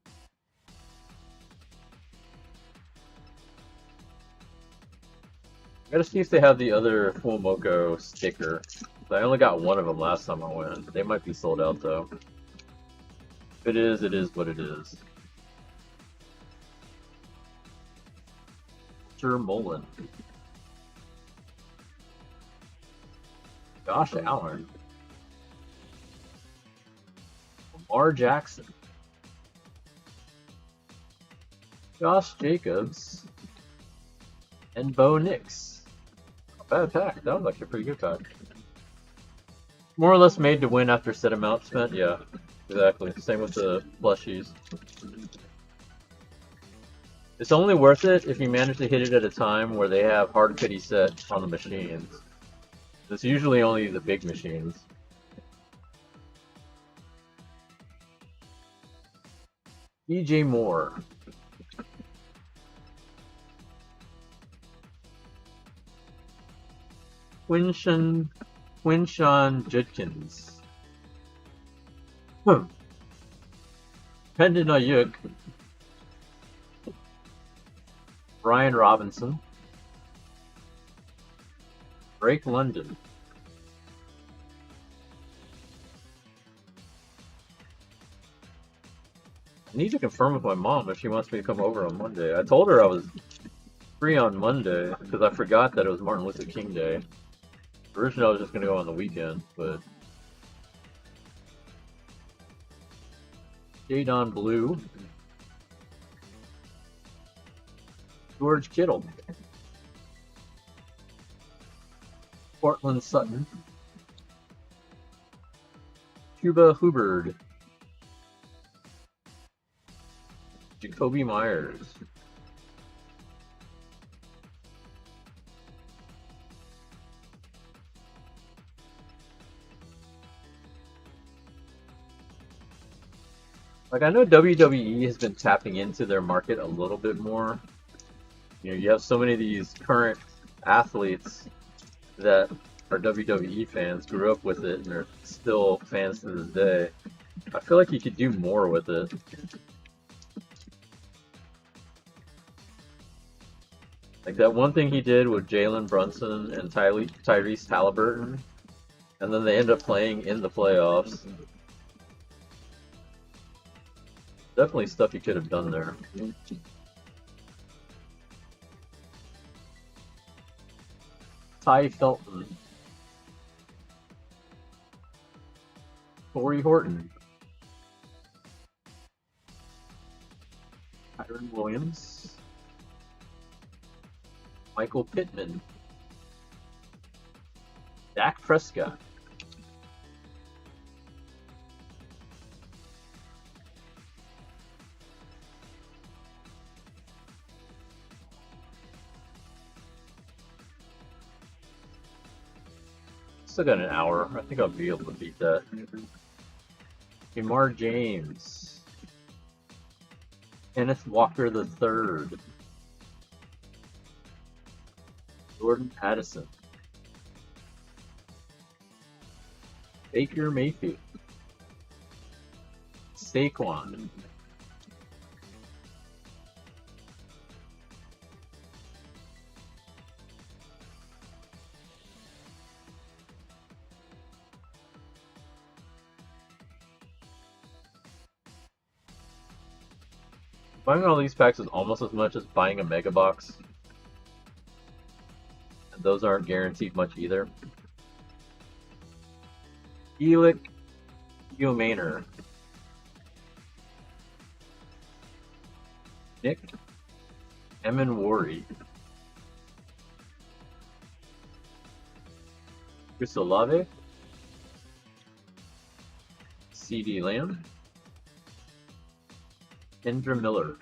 I gotta see if they have the other Full Moko sticker. I only got one of them last time I went. They might be sold out though. If it is what it is. Walter Mullen. Josh Allen. Lamar Jackson. Josh Jacobs. And Bo Nix. Not bad pack. That was actually a pretty good pack. More or less made to win after set amount spent. Yeah, exactly. Same with the plushies. It's only worth it if you manage to hit it at a time where they have hard pity set on the machines. It's usually only the big machines. DJ Moore. Quinshawn Judkins. Brendan Ayuk. Brian Robinson. Drake London. I need to confirm with my mom if she wants me to come over on Monday. I told her I was free on Monday because I forgot that it was Martin Luther King Day. Originally I was just going to go on the weekend, but... Jadon Blue. George Kittle. Portland Sutton. Cuba Hubbard. Jacoby Myers. Like, I know WWE has been tapping into their market a little bit more. You know, you have so many of these current athletes that are WWE fans, grew up with it, and are still fans to this day. I feel like you could do more with it. Like that one thing he did with Jalen Brunson and Tyrese Halliburton, and then they end up playing in the playoffs. Definitely stuff he could have done there. Ty Felton. Corey Horton. Kyron Williams. Michael Pittman. Dak Prescott. Still got an hour. I think I'll be able to beat that. Jamar James. Kenneth Walker III. Jordan Addison. Baker Mayfield. Saquon. Buying all these packs is almost as much as buying a mega box. And those aren't guaranteed much either. Elick Manor. Nick Emin-Wari. Chris Olave. CD Lamb. Kendra Miller.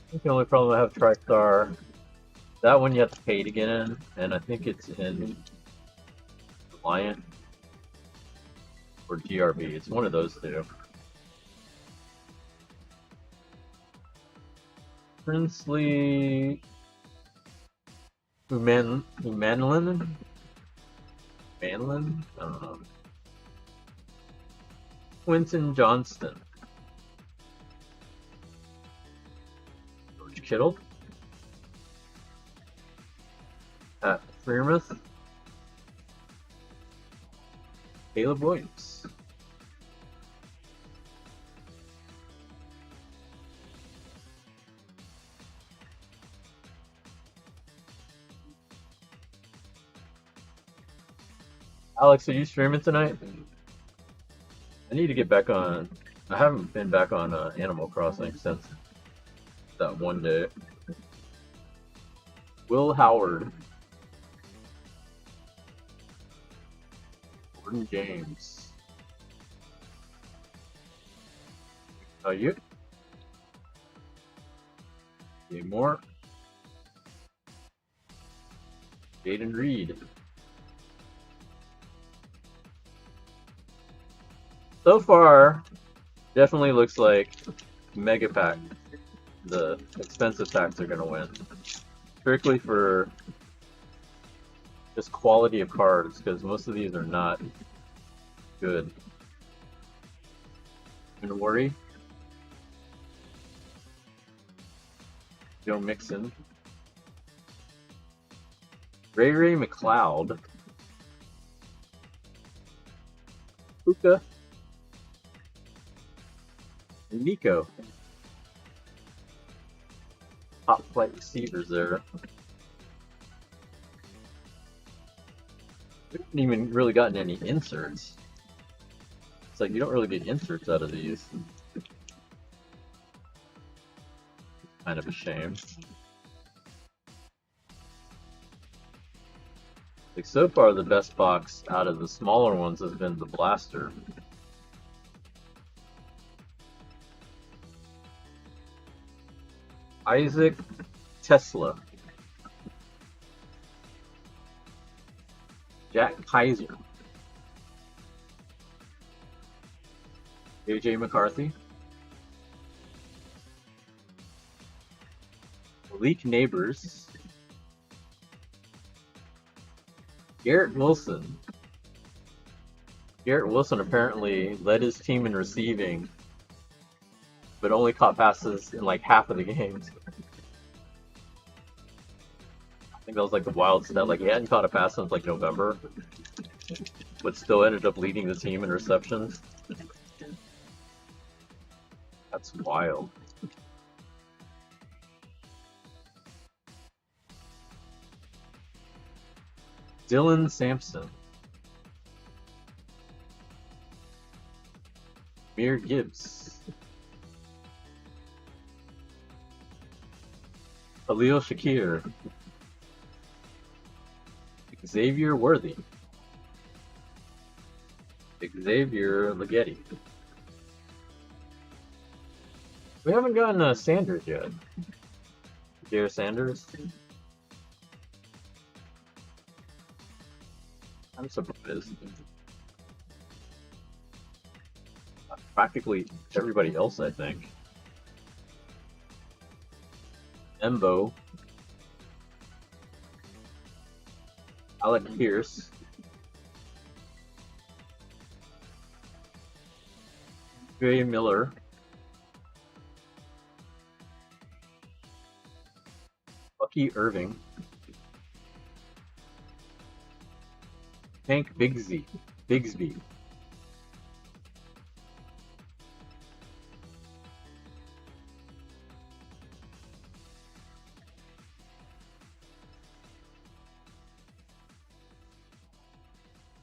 I think the only problem I have TriStar, that one you have to pay to get in, and I think it's in Reliant or GRB. It's one of those two. Princely Manlin? Manlin? I don't know. Quentin Johnston. George Kittle. Pat Freiermuth. Caleb Williams. Alex, are you streaming tonight? I need to get back on. I haven't been back on Animal Crossing since that one day. Will Howard. Gordon James. How you? Any more? Jaden Reed. So far, definitely looks like Mega Pack, the expensive packs, are going to win. Strictly for just quality of cards, because most of these are not good. Don't worry. Joe Mixon. Ray McLeod. Puka. And Nico. Top flight receivers there. We haven't even really gotten any inserts. It's like you don't really get inserts out of these. Kind of a shame. Like so far, the best box out of the smaller ones has been the Blaster. Isaac Tesla. Jack Kaiser. AJ McCarthy. Malik Neighbors. Garrett Wilson. Garrett Wilson apparently led his team in receiving, but only caught passes in like half of the games. I think that was like the wild stat. Like he hadn't caught a pass since like November, but still ended up leading the team in receptions. That's wild. Dylan Sampson. Mir Gibbs. Khalil Shakir. Xavier Worthy. Xavier Leggetti. We haven't gotten Sanders yet. Dear Sanders. I'm surprised. Practically everybody else, I think. Embo. Alec Pierce. Jay Miller. Bucky Irving. Hank Bigsby.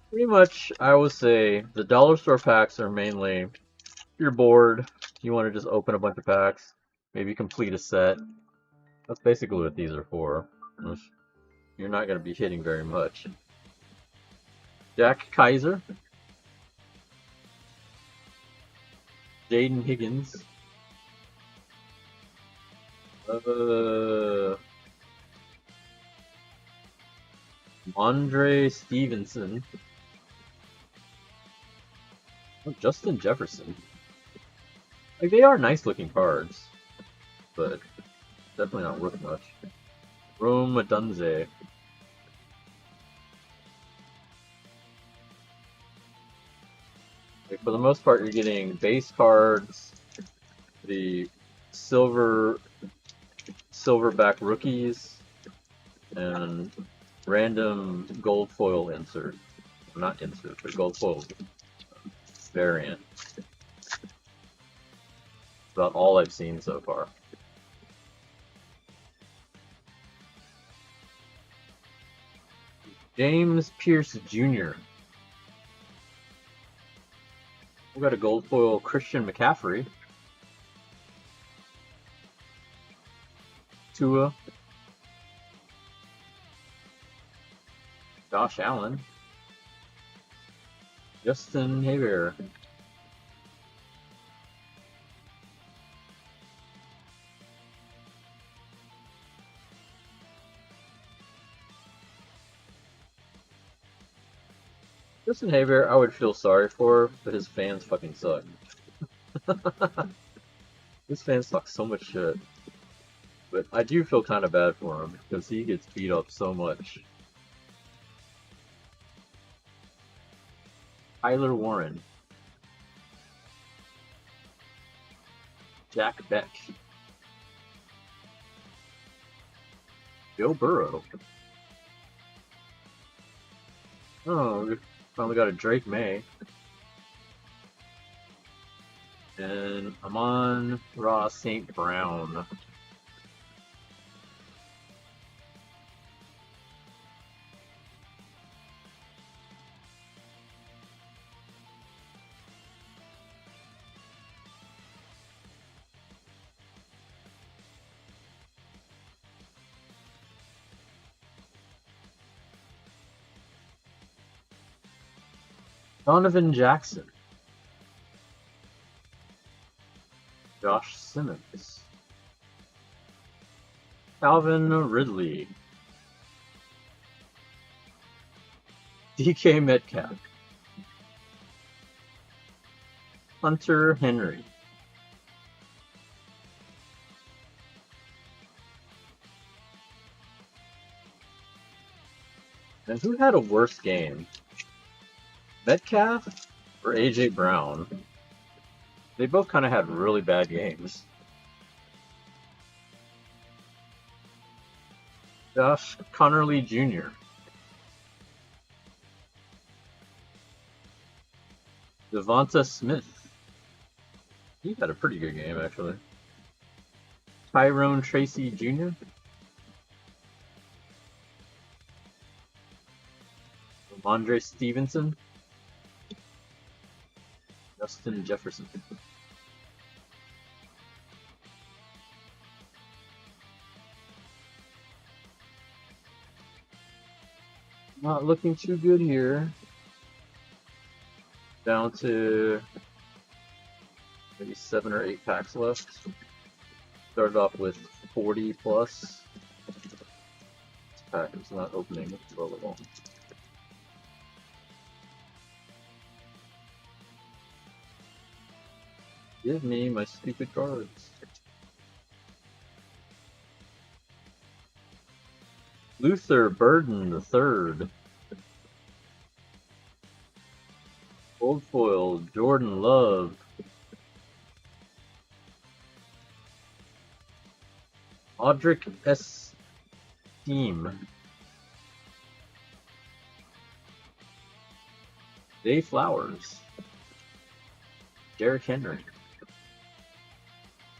Pretty much, I would say the dollar store packs are mainly, if you're bored, you want to just open a bunch of packs, maybe complete a set. That's basically what these are for. You're not going to be hitting very much. Jack Kaiser. Jaden Higgins. Andre Stevenson. Oh, Justin Jefferson. Like, they are nice looking cards, but definitely not worth much. Rome Adunze. Like, for the most part, you're getting base cards, the silverback rookies, and random gold foil insert. Not insert, but gold foil variant. About all I've seen so far. James Pierce Jr. We've got a gold foil Christian McCaffrey. Tua. Josh Allen. Justin Herbert. Justin Herbert, I would feel sorry for, but his fans fucking suck. His fans talk so much shit. But I do feel kind of bad for him, because he gets beat up so much. Tyler Warren. Jack Beck. Joe Burrow. Oh, we finally got a Drake May. And Amon-Ra St. Brown. Donovan Jackson. Josh Simmons. Calvin Ridley. DK Metcalf. Hunter Henry. And who had a worse game? Metcalf For AJ Brown. They both kind of had really bad games. Josh Connerly Jr. Devonta Smith. He had a pretty good game, actually. Tyrone Tracy Jr. Ramondre Stevenson. Justin Jefferson. Not looking too good here. Down to maybe 7 or 8 packs left. Started off with 40 plus. This pack is not opening well at all. Give me my stupid cards. Luther Burden III. Gold foil, Jordan Love. Audric S. Team. Day Flowers. Derrick Henry.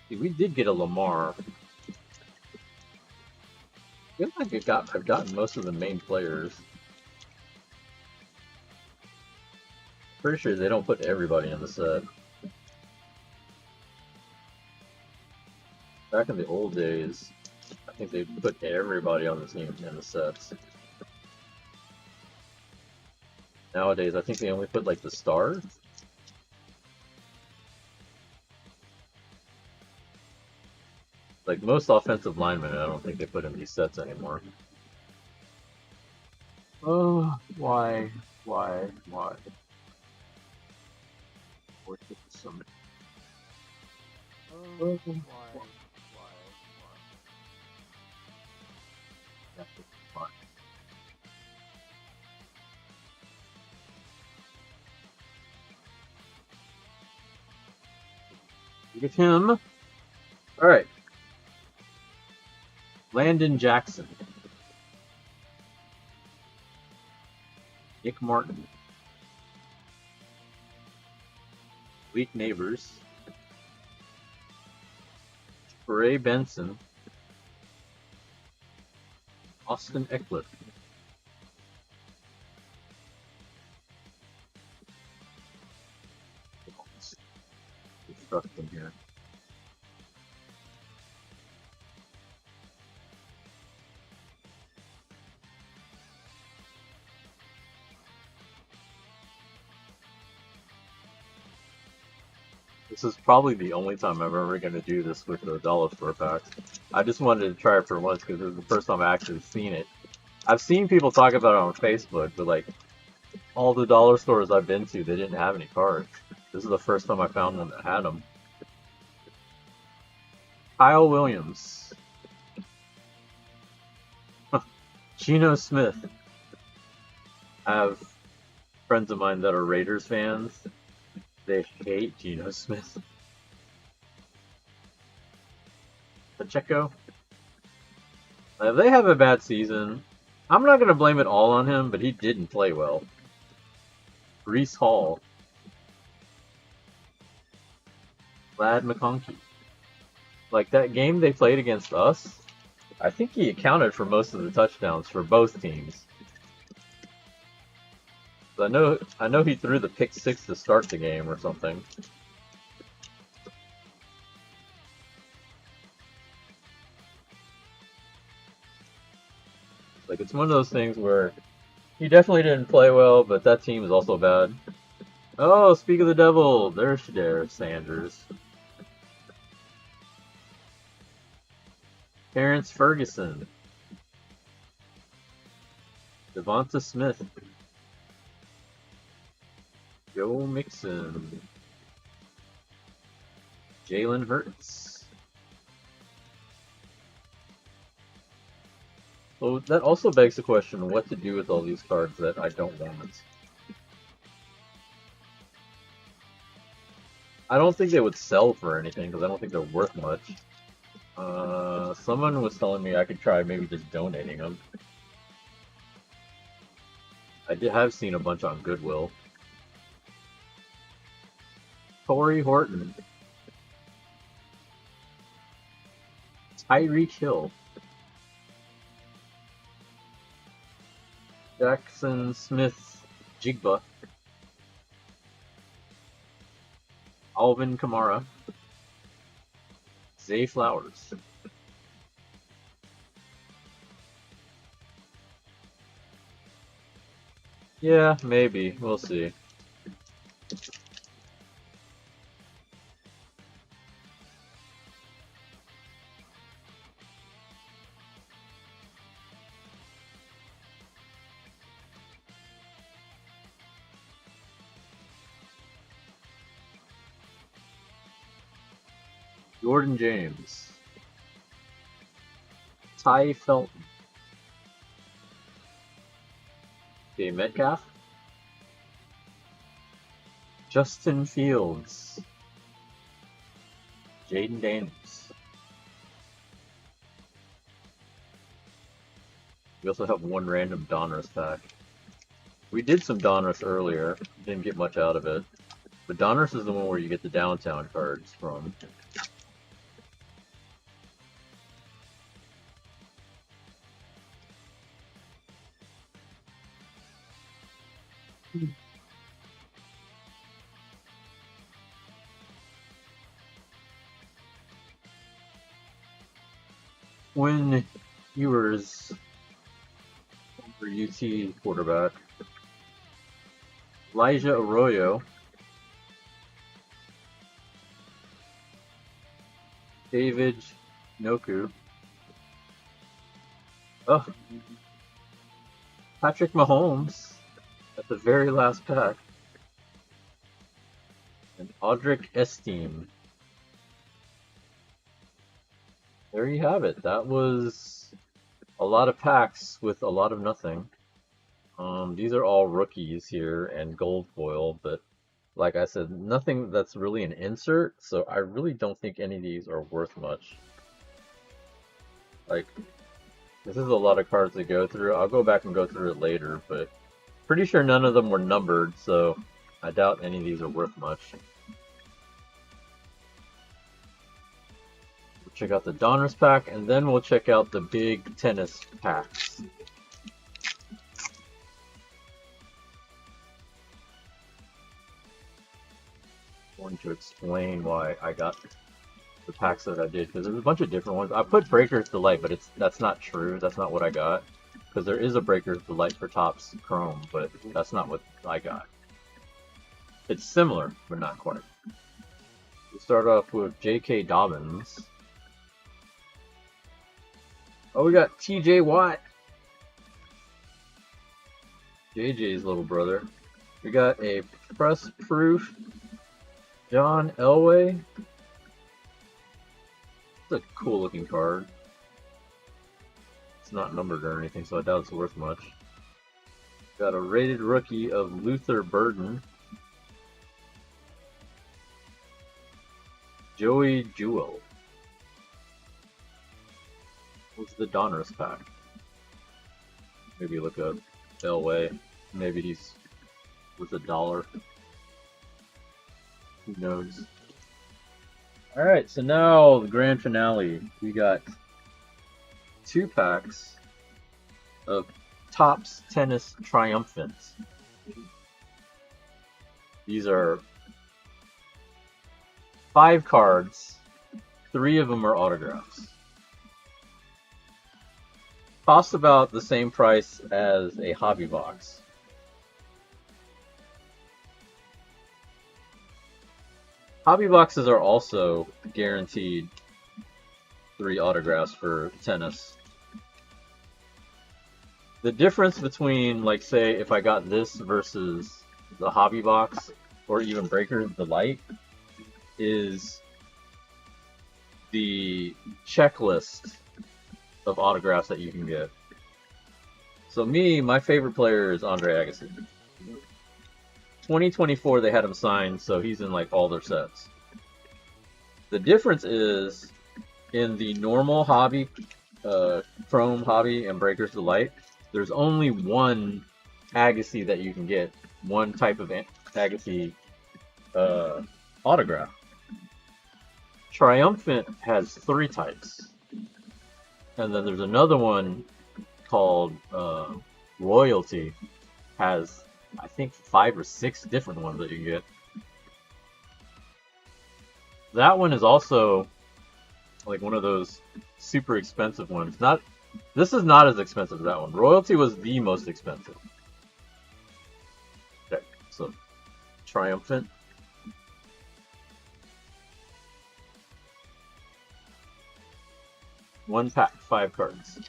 See, we did get a Lamar. I feel like I've gotten most of the main players. Pretty sure they don't put everybody in the set. Back in the old days, I think they put everybody on the team in the sets. Nowadays, I think they only put like the stars. Like most offensive linemen, I don't think they put in these sets anymore. Oh, why? Why? What's some? Oh, why? That's fun. Give him. All right. Landon Jackson. Nick Martin. Weak Neighbors. Ray Benson. Austin Eckler. Construct them here. This is probably the only time I'm ever going to do this with the dollar store pack. I just wanted to try it for once because it was the first time I actually seen it. I've seen people talk about it on Facebook, but like all the dollar stores I've been to, they didn't have any cards. This is the first time I found one that had them. Kyle Williams. Geno Smith. I have friends of mine that are Raiders fans. They hate Geno Smith. Pacheco. If they have a bad season, I'm not going to blame it all on him, but he didn't play well. Breece Hall. Lad McConkey. Like that game they played against us, I think he accounted for most of the touchdowns for both teams. I know he threw the pick 6 to start the game or something. Like it's one of those things where he definitely didn't play well, but that team is also bad. Oh, speak of the devil, there's Shedeur Sanders. Terrence Ferguson. Devonta Smith. Joe Mixon. Jalen Hurts. So that also begs the question, what to do with all these cards that I don't want. I don't think they would sell for anything because I don't think they're worth much. Someone was telling me I could try maybe just donating them. Have seen a bunch on Goodwill. Corey Horton. Tyreek Hill. Jackson Smith Jigba. Alvin Kamara. Zay Flowers. Yeah, maybe. We'll see. Jordan James. Ty Felton. Okay, Metcalf. Justin Fields. Jaden Daniels. We also have one random Donruss pack. We did some Donruss earlier. Didn't get much out of it. But Donruss is the one where you get the downtown cards from. When Ewers, for UT quarterback, Elijah Arroyo, David Noku, Patrick Mahomes at the very last pack, and Audric Estime. There you have it. That was a lot of packs with a lot of nothing. These are all rookies here and gold foil, but like I said, nothing that's really an insert, so I really don't think any of these are worth much. Like, this is a lot of cards to go through. I'll go back and go through it later, but pretty sure none of them were numbered, so I doubt any of these are worth much. We'll check out the Donruss pack, and then we'll check out the big tennis packs. Going to explain why I got the packs that I did, because there's a bunch of different ones. I put Breakers Delight, but that's not true. That's not what I got, because there is a Breakers Delight for Topps Chrome, but that's not what I got. It's similar, but not quite. We start off with J.K. Dobbins. Oh, we got T.J. Watt, JJ's little brother. We got a press proof John Elway. It's a cool looking card. It's not numbered or anything, so I doubt it's worth much. Got a rated rookie of Luther Burden. Joey Jewell. What's the Donruss pack? Maybe look up Elway. Maybe he's worth $1. Who knows? Alright, so now the grand finale. We got 2 packs of Topps Tennis Triumphant. These are 5 cards. 3 of them are autographs. Cost about the same price as a hobby box. Hobby boxes are also guaranteed 3 autographs for tennis. The difference between, like, say, if I got this versus the hobby box, or even Breakers Delight, is the checklist of autographs that you can get. So my favorite player is Andre Agassi. 2024, they had him signed, so he's in like all their sets. The difference is in the normal hobby, Chrome hobby and Breakers Delight, there's only one Agassi that you can get, one type of Agassi uh, autograph. Triumphant has three types, and then there's another one called Royalty, has I think 5 or 6 different ones that you can get. That one is also like one of those super expensive ones. Not This is not as expensive as that one. Royalty was the most expensive. Okay, so Triumphant. One pack, 5 cards.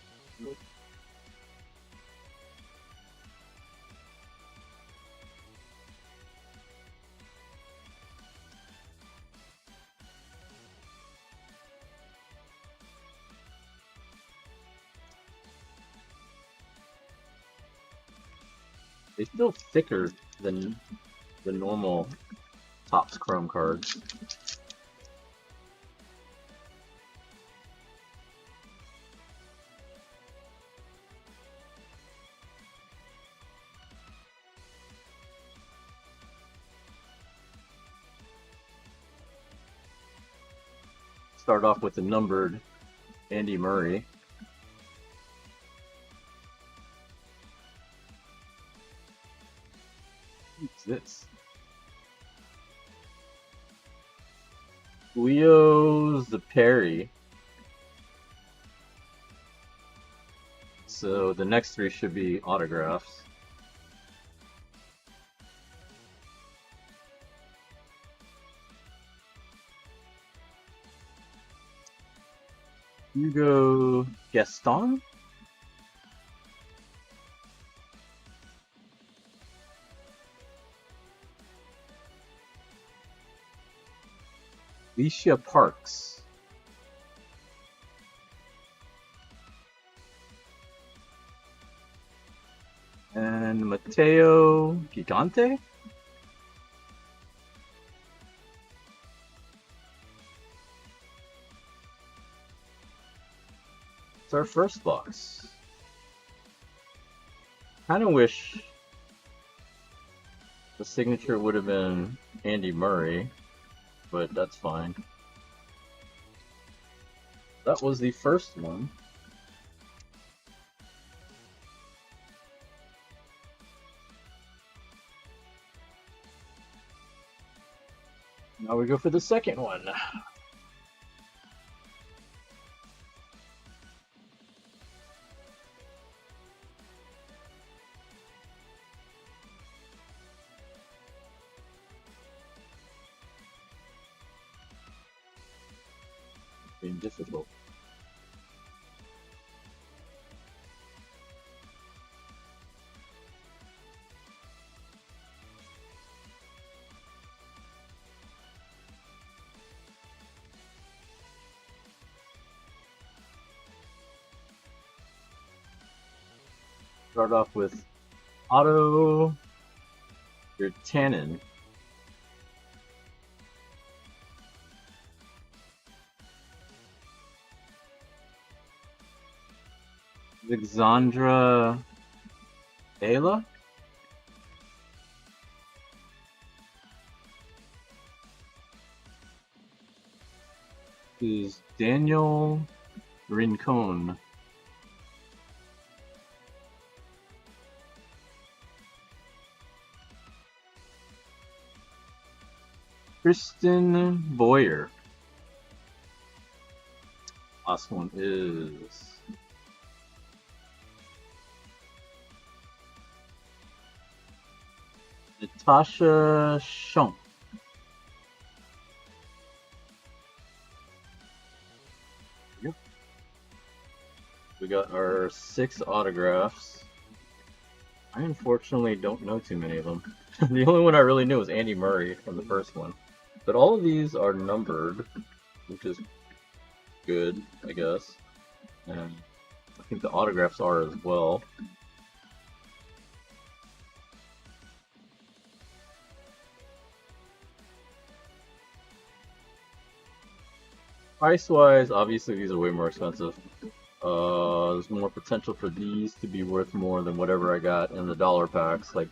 They feel thicker than the normal Topps Chrome cards. Start off with the numbered Andy Murray. What's this? Leo's the Perry. So the next 3 should be autographs. Hugo Gaston? Alicia Parks. And Matteo Gigante? It's our first box. Kind of wish the signature would have been Andy Murray, but that's fine. That was the first one. Now we go for the second one. Being difficult. Start off with Otto Tannin. Alexandra Ayla. Is Daniel Rincon. Kristen Boyer. Last one is Natasha Schunk. Yep. We got our 6 autographs. I unfortunately don't know too many of them. The only one I really knew was Andy Murray from the first one. But all of these are numbered, which is good, I guess. And I think the autographs are as well. Price-wise, obviously these are way more expensive. There's more potential for these to be worth more than whatever I got in the dollar packs. Like,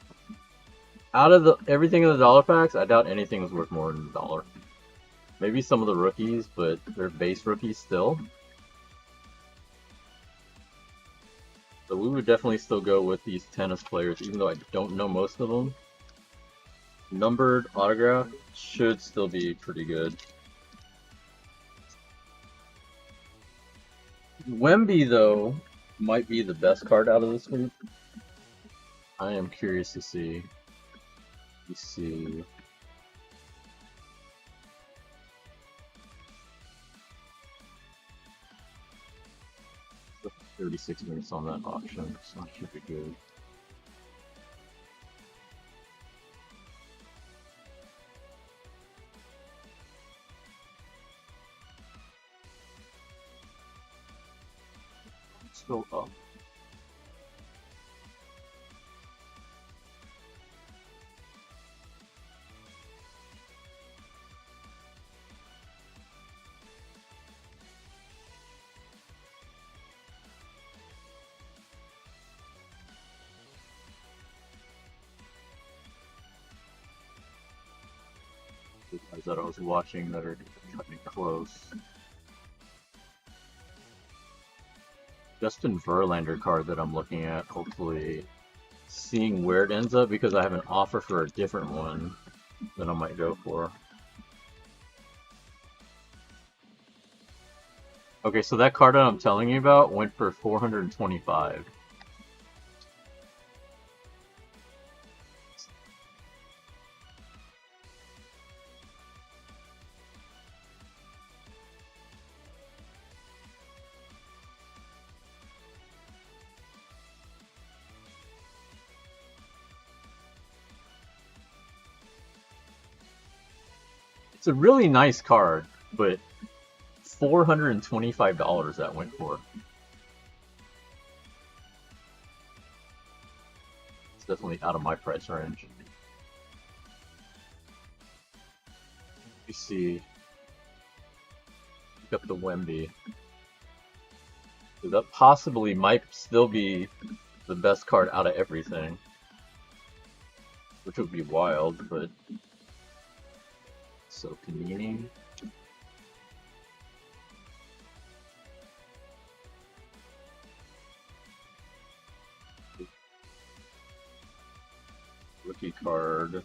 out of the everything in the dollar packs, I doubt anything was worth more than $1. Maybe some of the rookies, but they're base rookies still. So we would definitely still go with these tennis players, even though I don't know most of them. Numbered autograph should still be pretty good. Wemby, though, might be the best card out of this group. I am curious to see. Let's see. 36 minutes on that auction, so that should be good. Still up. The guys that I was watching that are cutting close. Justin Verlander card that I'm looking at, hopefully seeing where it ends up, because I have an offer for a different one that I might go for. Okay, so that card that I'm telling you about went for $425. It's a really nice card, but $425 that went for. It's definitely out of my price range. Let me see. Pick up the Wemby. So that possibly might still be the best card out of everything. Which would be wild, but so Panini. Rookie card.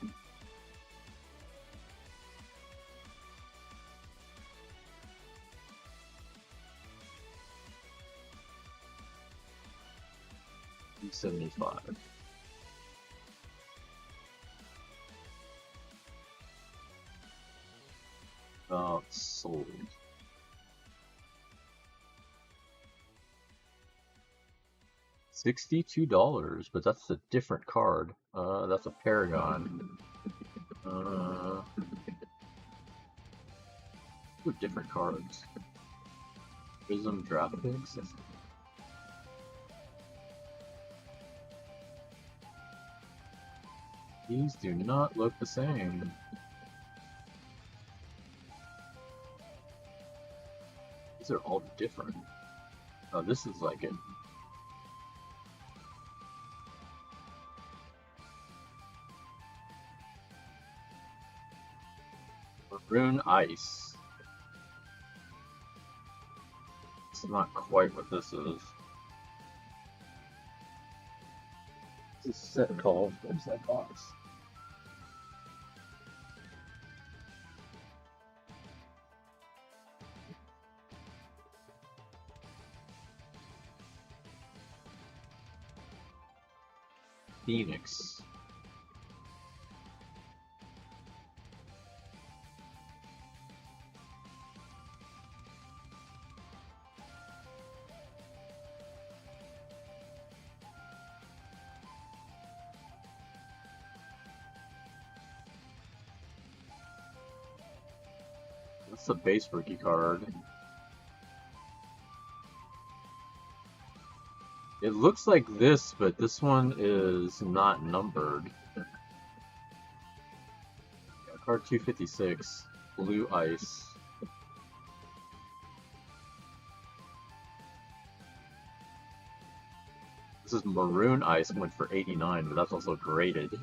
$75. Sold. $62, but that's a different card. That's a Paragon. Two different cards. Prism draft picks. These do not look the same. These are all different. Oh, this is like it. Maroon Ice. It's not quite what this is. This is set called. Where's that box? Phoenix. That's a base rookie card. It looks like this, but this one is not numbered. Yeah, card 256, Blue Ice. This is maroon ice, went for 89, but that's also graded.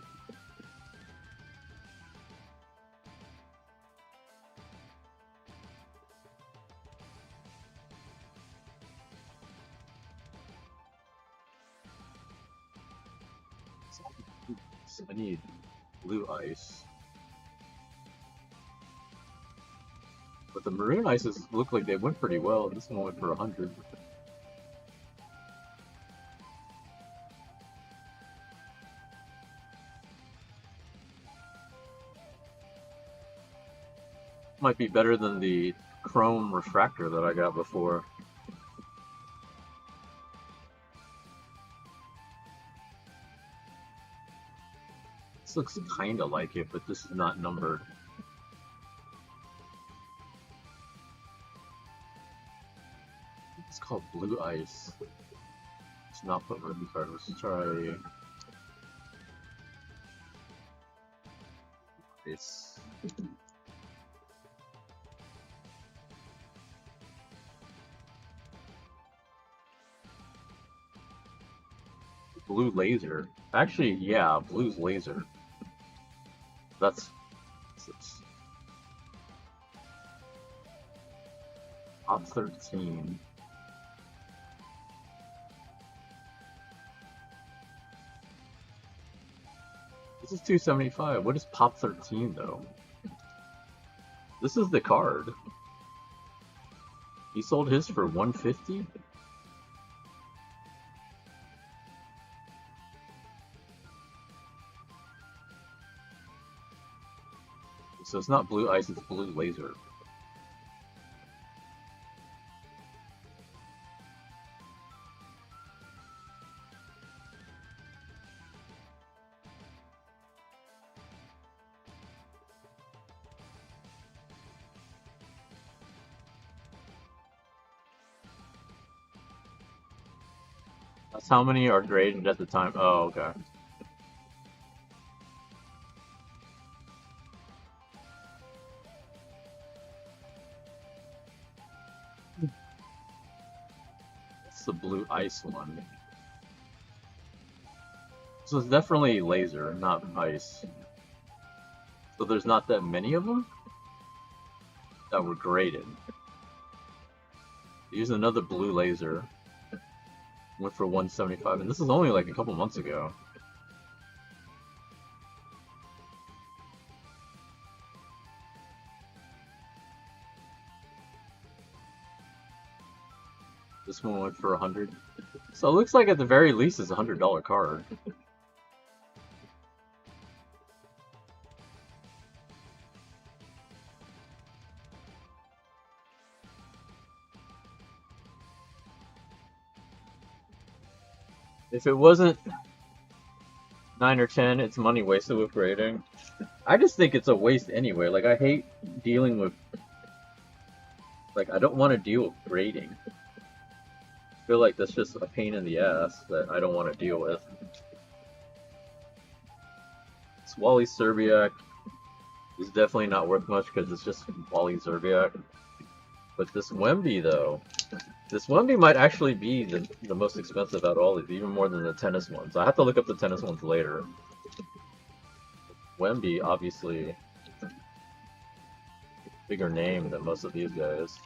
So I need blue ice. But the maroon ices look like they went pretty well. This one went for 100. Might be better than the chrome refractor that I got before. This looks kinda like it, but this is not numbered. It's called blue ice. It's not put ribbon card. Let's try this. Blue laser. Actually, yeah, blue's laser. That's top 13. This is 275. What is Pop 13 though? This is the card. He sold his for 150? So it's not blue ice, it's blue laser. That's how many are graded at the time. Oh, okay. It's the blue ice one. So it's definitely laser, not ice. So there's not that many of them that were graded. Use another blue laser. Went for 175, and this is only like a couple months ago. This one went for 100. So it looks like at the very least it's a $100 card. If it wasn't 9 or 10, it's money wasted with grading. I just think it's a waste anyway. Like, I hate dealing with... Like, I don't want to deal with grading. I feel like that's just a pain in the ass that I don't want to deal with. This Wally Serbiak is definitely not worth much because it's just Wally Serbiak. But this Wemby, though... This Wemby might actually be the most expensive out of all these, even more than the tennis ones. I have to look up the tennis ones later. Wemby, obviously, bigger name than most of these guys.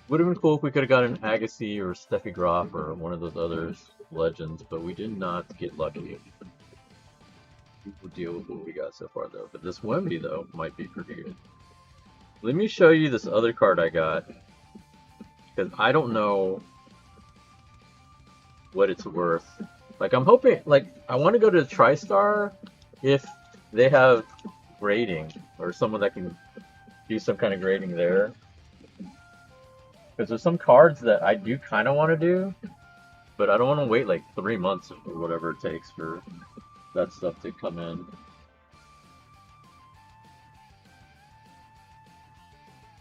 Would have been cool if we could have got an Agassi or Steffi Graf or one of those others legends, but we did not get lucky. We'll deal with what we got so far, though. But this Wemby, though, might be pretty good. Let me show you this other card I got, because I don't know what it's worth. Like, I'm hoping, like, I want to go to TriStar if they have grading, or someone that can do some kind of grading there. Because there's some cards that I do kind of want to do, but I don't want to wait like 3 months or whatever it takes for that stuff to come in.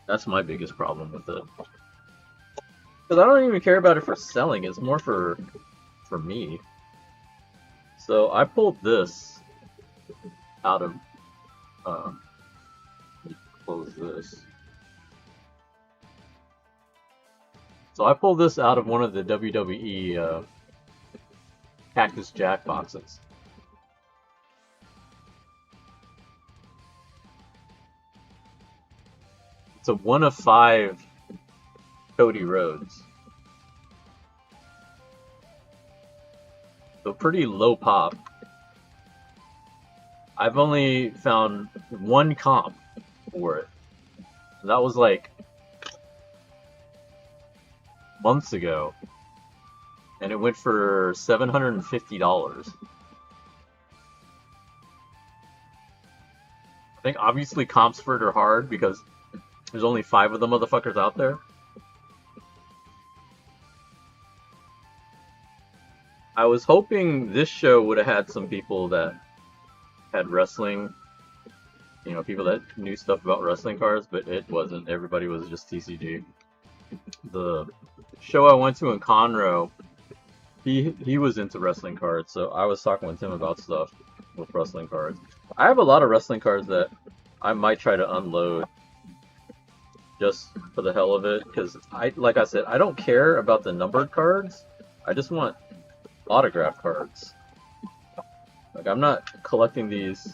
That's my biggest problem with it. Because I don't even care about it for selling, it's more for me. So I pulled this out of, close this. So I pulled this out of one of the WWE Cactus Jack boxes. It's a 1 of 5 Cody Rhodes. So pretty low pop. I've only found one comp for it. And that was like months ago. And it went for $750. I think obviously comps for it are hard because there's only 5 of the motherfuckers out there. I was hoping this show would have had some people that had wrestling, you know, people that knew stuff about wrestling cards, but it wasn't. Everybody was just TCG. The show I went to in Conroe, he was into wrestling cards, so I was talking with him about stuff with wrestling cards. I have a lot of wrestling cards that I might try to unload just for the hell of it, because like I said, I don't care about the numbered cards. I just want autograph cards. Like, I'm not collecting these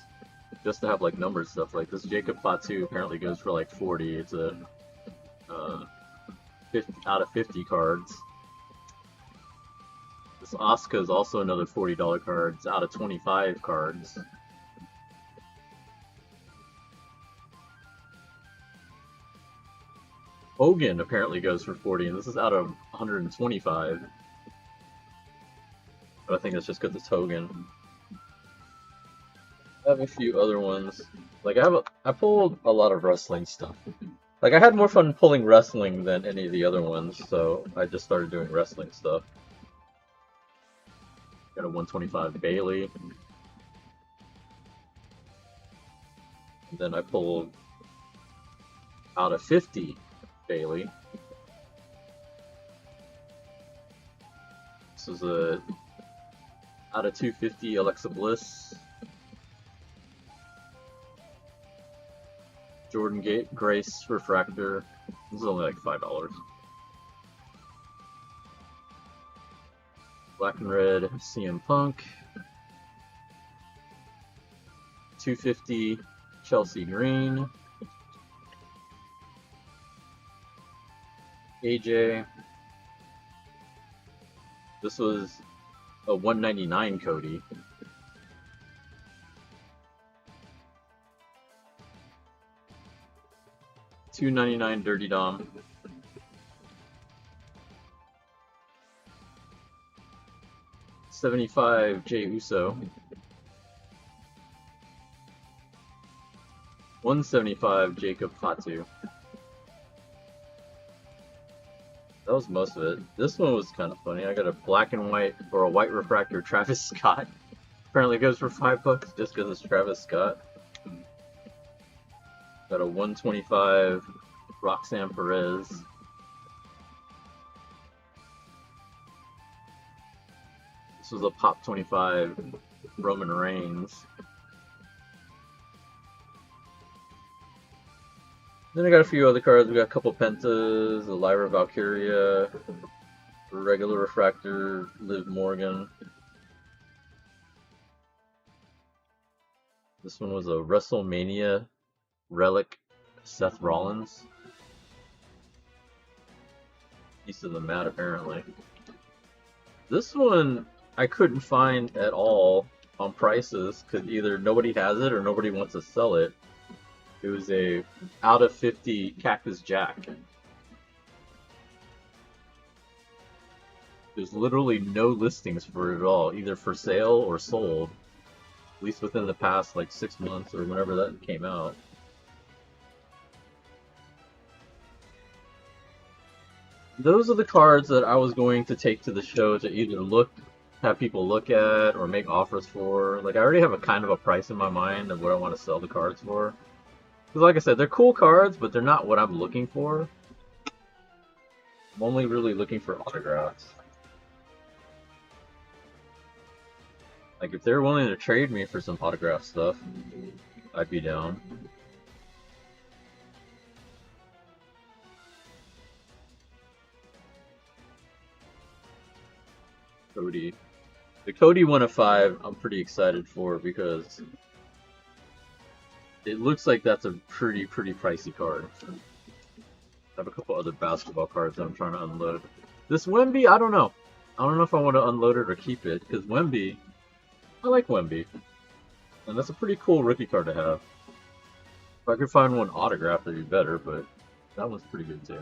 just to have like numbered stuff. Like this Jacob Fatu apparently goes for like 40. It's a 50 out of 50 cards. This Asuka is also another $40 card. It's out of 25 cards. Hogan apparently goes for 40, and this is out of 125. But I think that's just because it's Hogan. I have a few other ones. Like I pulled a lot of wrestling stuff. Like I had more fun pulling wrestling than any of the other ones, so I just started doing wrestling stuff. Got a 125 Bailey. And then I pulled out of 50 Bailey. This is a out of 250 Alexa Bliss. Jordan Grace Refractor. This is only like $5. Black and red CM Punk. 250 Chelsea Green. AJ. This was a 199 Cody. $2.99 Dirty Dom. $75 Jey Uso. $175 Jacob Fatu. That was most of it. This one was kind of funny. I got a black and white or a white refractor Travis Scott. Apparently it goes for $5 just because it's Travis Scott. Got a 125 Roxanne Perez. This was a Pop 25 Roman Reigns. Then I got a few other cards. We got a couple Pentas, a Lyra Valkyria, a regular refractor, Liv Morgan. This one was a WrestleMania relic Seth Rollins. Piece of the mat apparently. This one I couldn't find at all on prices because either nobody has it or nobody wants to sell it. It was a out of 50 Cactus Jack. There's literally no listings for it at all, either for sale or sold. At least within the past like 6 months or whenever that came out. Those are the cards that I was going to take to the show to either have people look at or make offers for. Like I already have a kind of a price in my mind of what I want to sell the cards for. Because like I said, they're cool cards, but they're not what I'm looking for. I'm only really looking for autographs. Like if they're willing to trade me for some autograph stuff, I'd be down. Cody. The Cody 1 of 5 I'm pretty excited for because it looks like that's a pretty pricey card. I have a couple other basketball cards that I'm trying to unload. This Wemby, I don't know. I don't know if I want to unload it or keep it, because Wemby, I like Wemby. And that's a pretty cool rookie card to have. If I could find one autographed, that'd be better, but that one's pretty good too.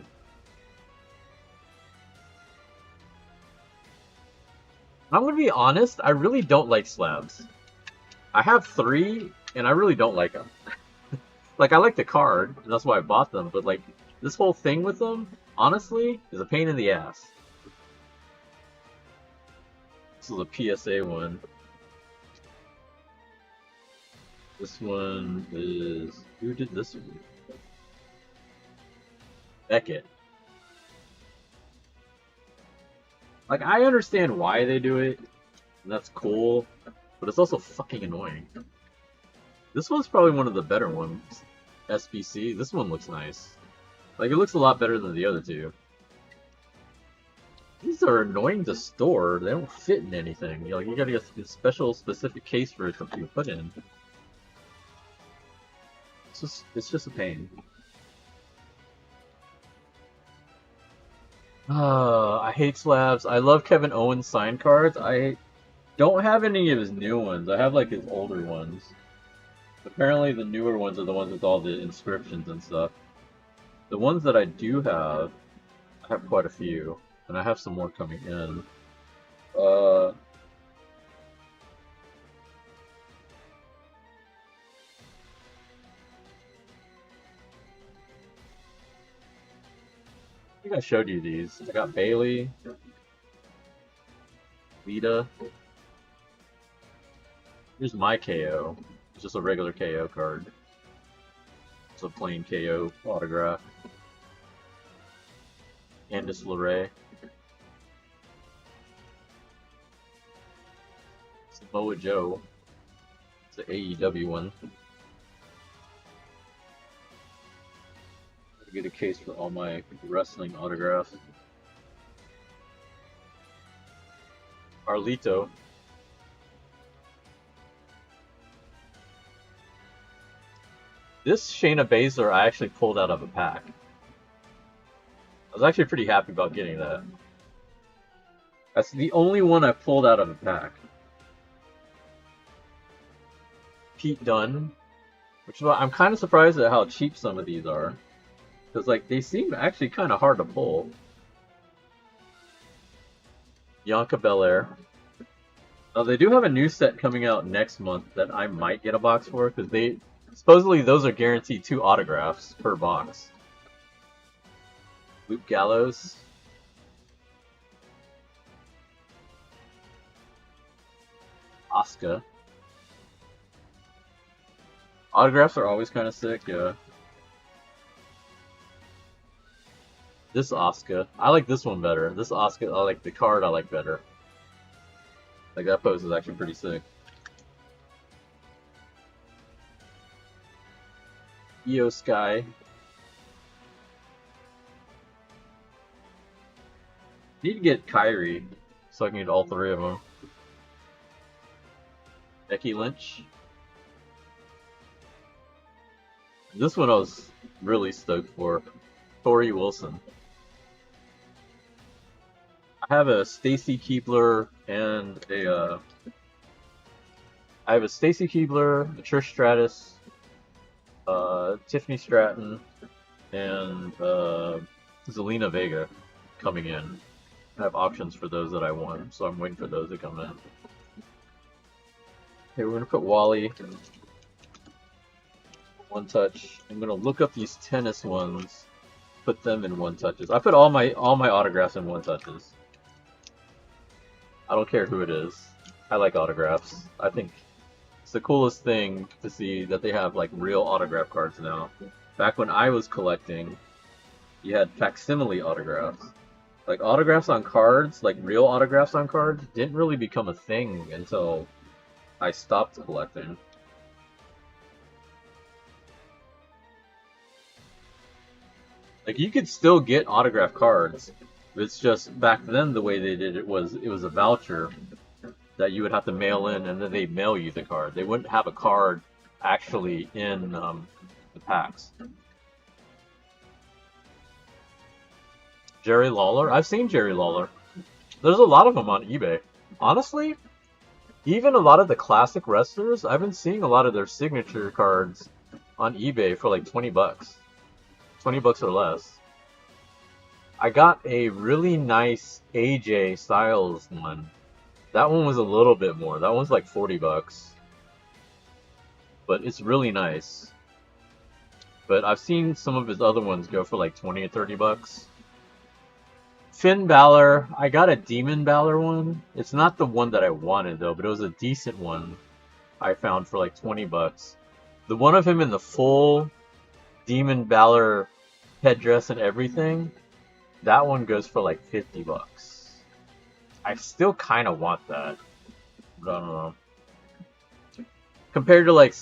I'm going to be honest, I really don't like slabs. I have 3, and I really don't like them. Like, I like the card, and that's why I bought them, but like, this whole thing with them, honestly, is a pain in the ass. This is a PSA one. This one is... Who did this one? Beckett. Like, I understand why they do it, and that's cool, but it's also fucking annoying. This one's probably one of the better ones. SBC. This one looks nice. Like, it looks a lot better than the other two. These are annoying to store. They don't fit in anything. You know, you gotta get a special, specific case for it to put in. It's just a pain. I hate slabs. I love Kevin Owens signed cards. I don't have any of his new ones. I have like his older ones. Apparently the newer ones are the ones with all the inscriptions and stuff. The ones that I do have, I have quite a few. And I have some more coming in. I think I showed you these. I got Bailey, Lita. Here's my KO. It's just a regular KO card. It's a plain KO autograph. Candice LeRae. Samoa Joe. It's an AEW one. Get a case for all my wrestling autographs. Carlito. This Shayna Baszler I actually pulled out of a pack. I was actually pretty happy about getting that. That's the only one I pulled out of a pack. Pete Dunne. Which is why I'm kind of surprised at how cheap some of these are. Because, like, they seem actually kind of hard to pull. Bianca Belair. They do have a new set coming out next month that I might get a box for, because they... Supposedly, those are guaranteed 2 autographs per box. Luke Gallows. Asuka. Autographs are always kind of sick, yeah. This Asuka. I like this one better. This Asuka, I like the card I like better. Like, that pose is actually pretty sick. Io Sky. Need to get Kyrie so I can get all 3 of them. Becky Lynch. This one I was really stoked for. Tori Wilson. I have a Stacy Keibler and a I have a Stacy Keibler, a Trish Stratus, Tiffany Stratton, and Zelina Vega coming in. I have options for those that I want, so I'm waiting for those to come in. Okay, we're gonna put Wally. One touch. I'm gonna look up these tennis ones, put them in one touches. I put all my autographs in one touches. I don't care who it is. I like autographs. I think it's the coolest thing to see that they have like real autograph cards now. Back when I was collecting, you had facsimile autographs. Like autographs on cards, like real autographs on cards, didn't really become a thing until I stopped collecting. Like, you could still get autographed cards, It's just back then the way they did it was a voucher that you would have to mail in, and then they'd mail you the card. They wouldn't have a card actually in the packs. Jerry Lawler? I've seen Jerry Lawler. There's a lot of them on eBay. Honestly, even a lot of the classic wrestlers, I've been seeing a lot of their signature cards on eBay for like 20 bucks. 20 bucks or less. I got a really nice AJ Styles one. That one was a little bit more. That one's like 40 bucks. But it's really nice. But I've seen some of his other ones go for like 20 or 30 bucks. Finn Balor, I got a Demon Balor one. It's not the one that I wanted though, but it was a decent one I found for like 20 bucks. The one of him in the full Demon Balor headdress and everything, that one goes for like 50 bucks. I still kind of want that. But I don't know. Compared to like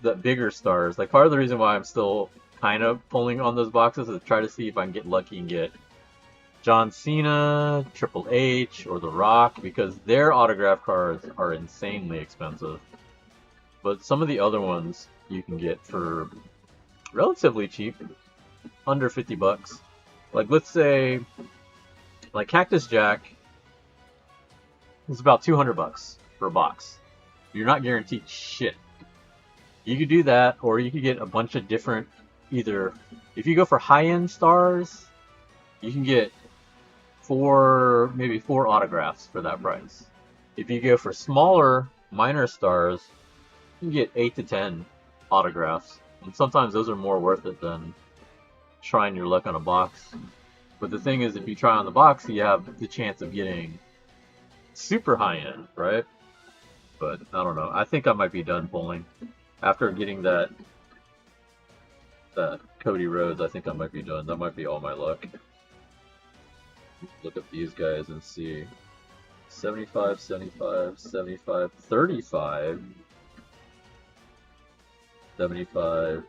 the bigger stars, like part of the reason why I'm still kind of pulling on those boxes is to try to see if I can get lucky and get John Cena, Triple H, or The Rock, because their autograph cards are insanely expensive. But some of the other ones you can get for relatively cheap, under 50 bucks. Like let's say, like Cactus Jack is about 200 bucks for a box. You're not guaranteed shit. You could do that, or you could get a bunch of different, either, if you go for high-end stars, you can get maybe four autographs for that price. If you go for smaller, minor stars, you can get 8 to 10 autographs. And sometimes those are more worth it than trying your luck on a box. But the thing is, if you try on the box, you have the chance of getting super high-end, right? But I don't know. I think I might be done pulling. After getting that Cody Rhodes, I think I might be done. That might be all my luck. Look at these guys and see. 75, 75, 75, 35, 75,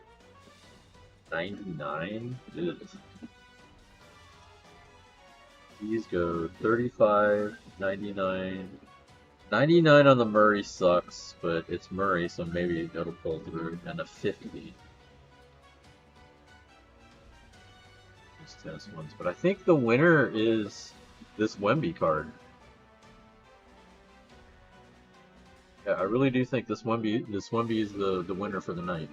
99. These go 35, 99. 99 on the Murray sucks, but it's Murray, so maybe it'll pull through. And a 50. Tennis ones, but I think the winner is this Wemby card. Yeah, I really do think this Wemby is the winner for the night.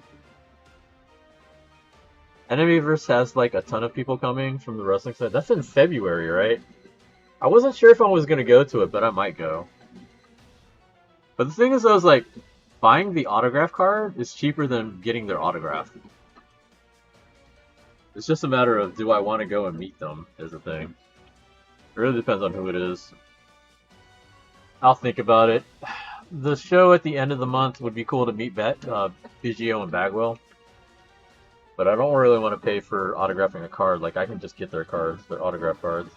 Enemyverse has like a ton of people coming from the wrestling side. That's in February, right? I wasn't sure if I was gonna go to it, but I might go. But the thing is, I was like, buying the autograph card is cheaper than getting their autograph. It's just a matter of, do I want to go and meet them, is the thing. It really depends on who it is. I'll think about it. The show at the end of the month would be cool to meet Biggio and Bagwell. But I don't really want to pay for autographing a card. Like, I can just get their cards, their autograph cards.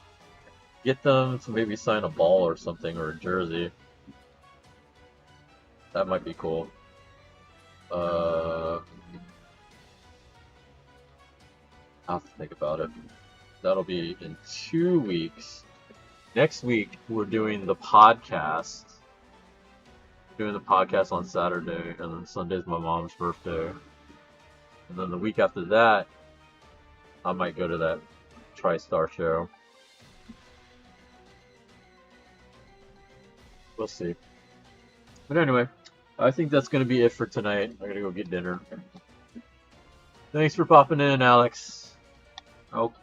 Get them to maybe sign a ball or something, or a jersey. That might be cool. I'll have to think about it. That'll be in 2 weeks. Next week, we're doing the podcast. Doing the podcast on Saturday, and then Sunday's my mom's birthday. And then the week after that, I might go to that TriStar show. We'll see. But anyway, I think that's going to be it for tonight. I gotta go get dinner. Thanks for popping in, Alex. Okay.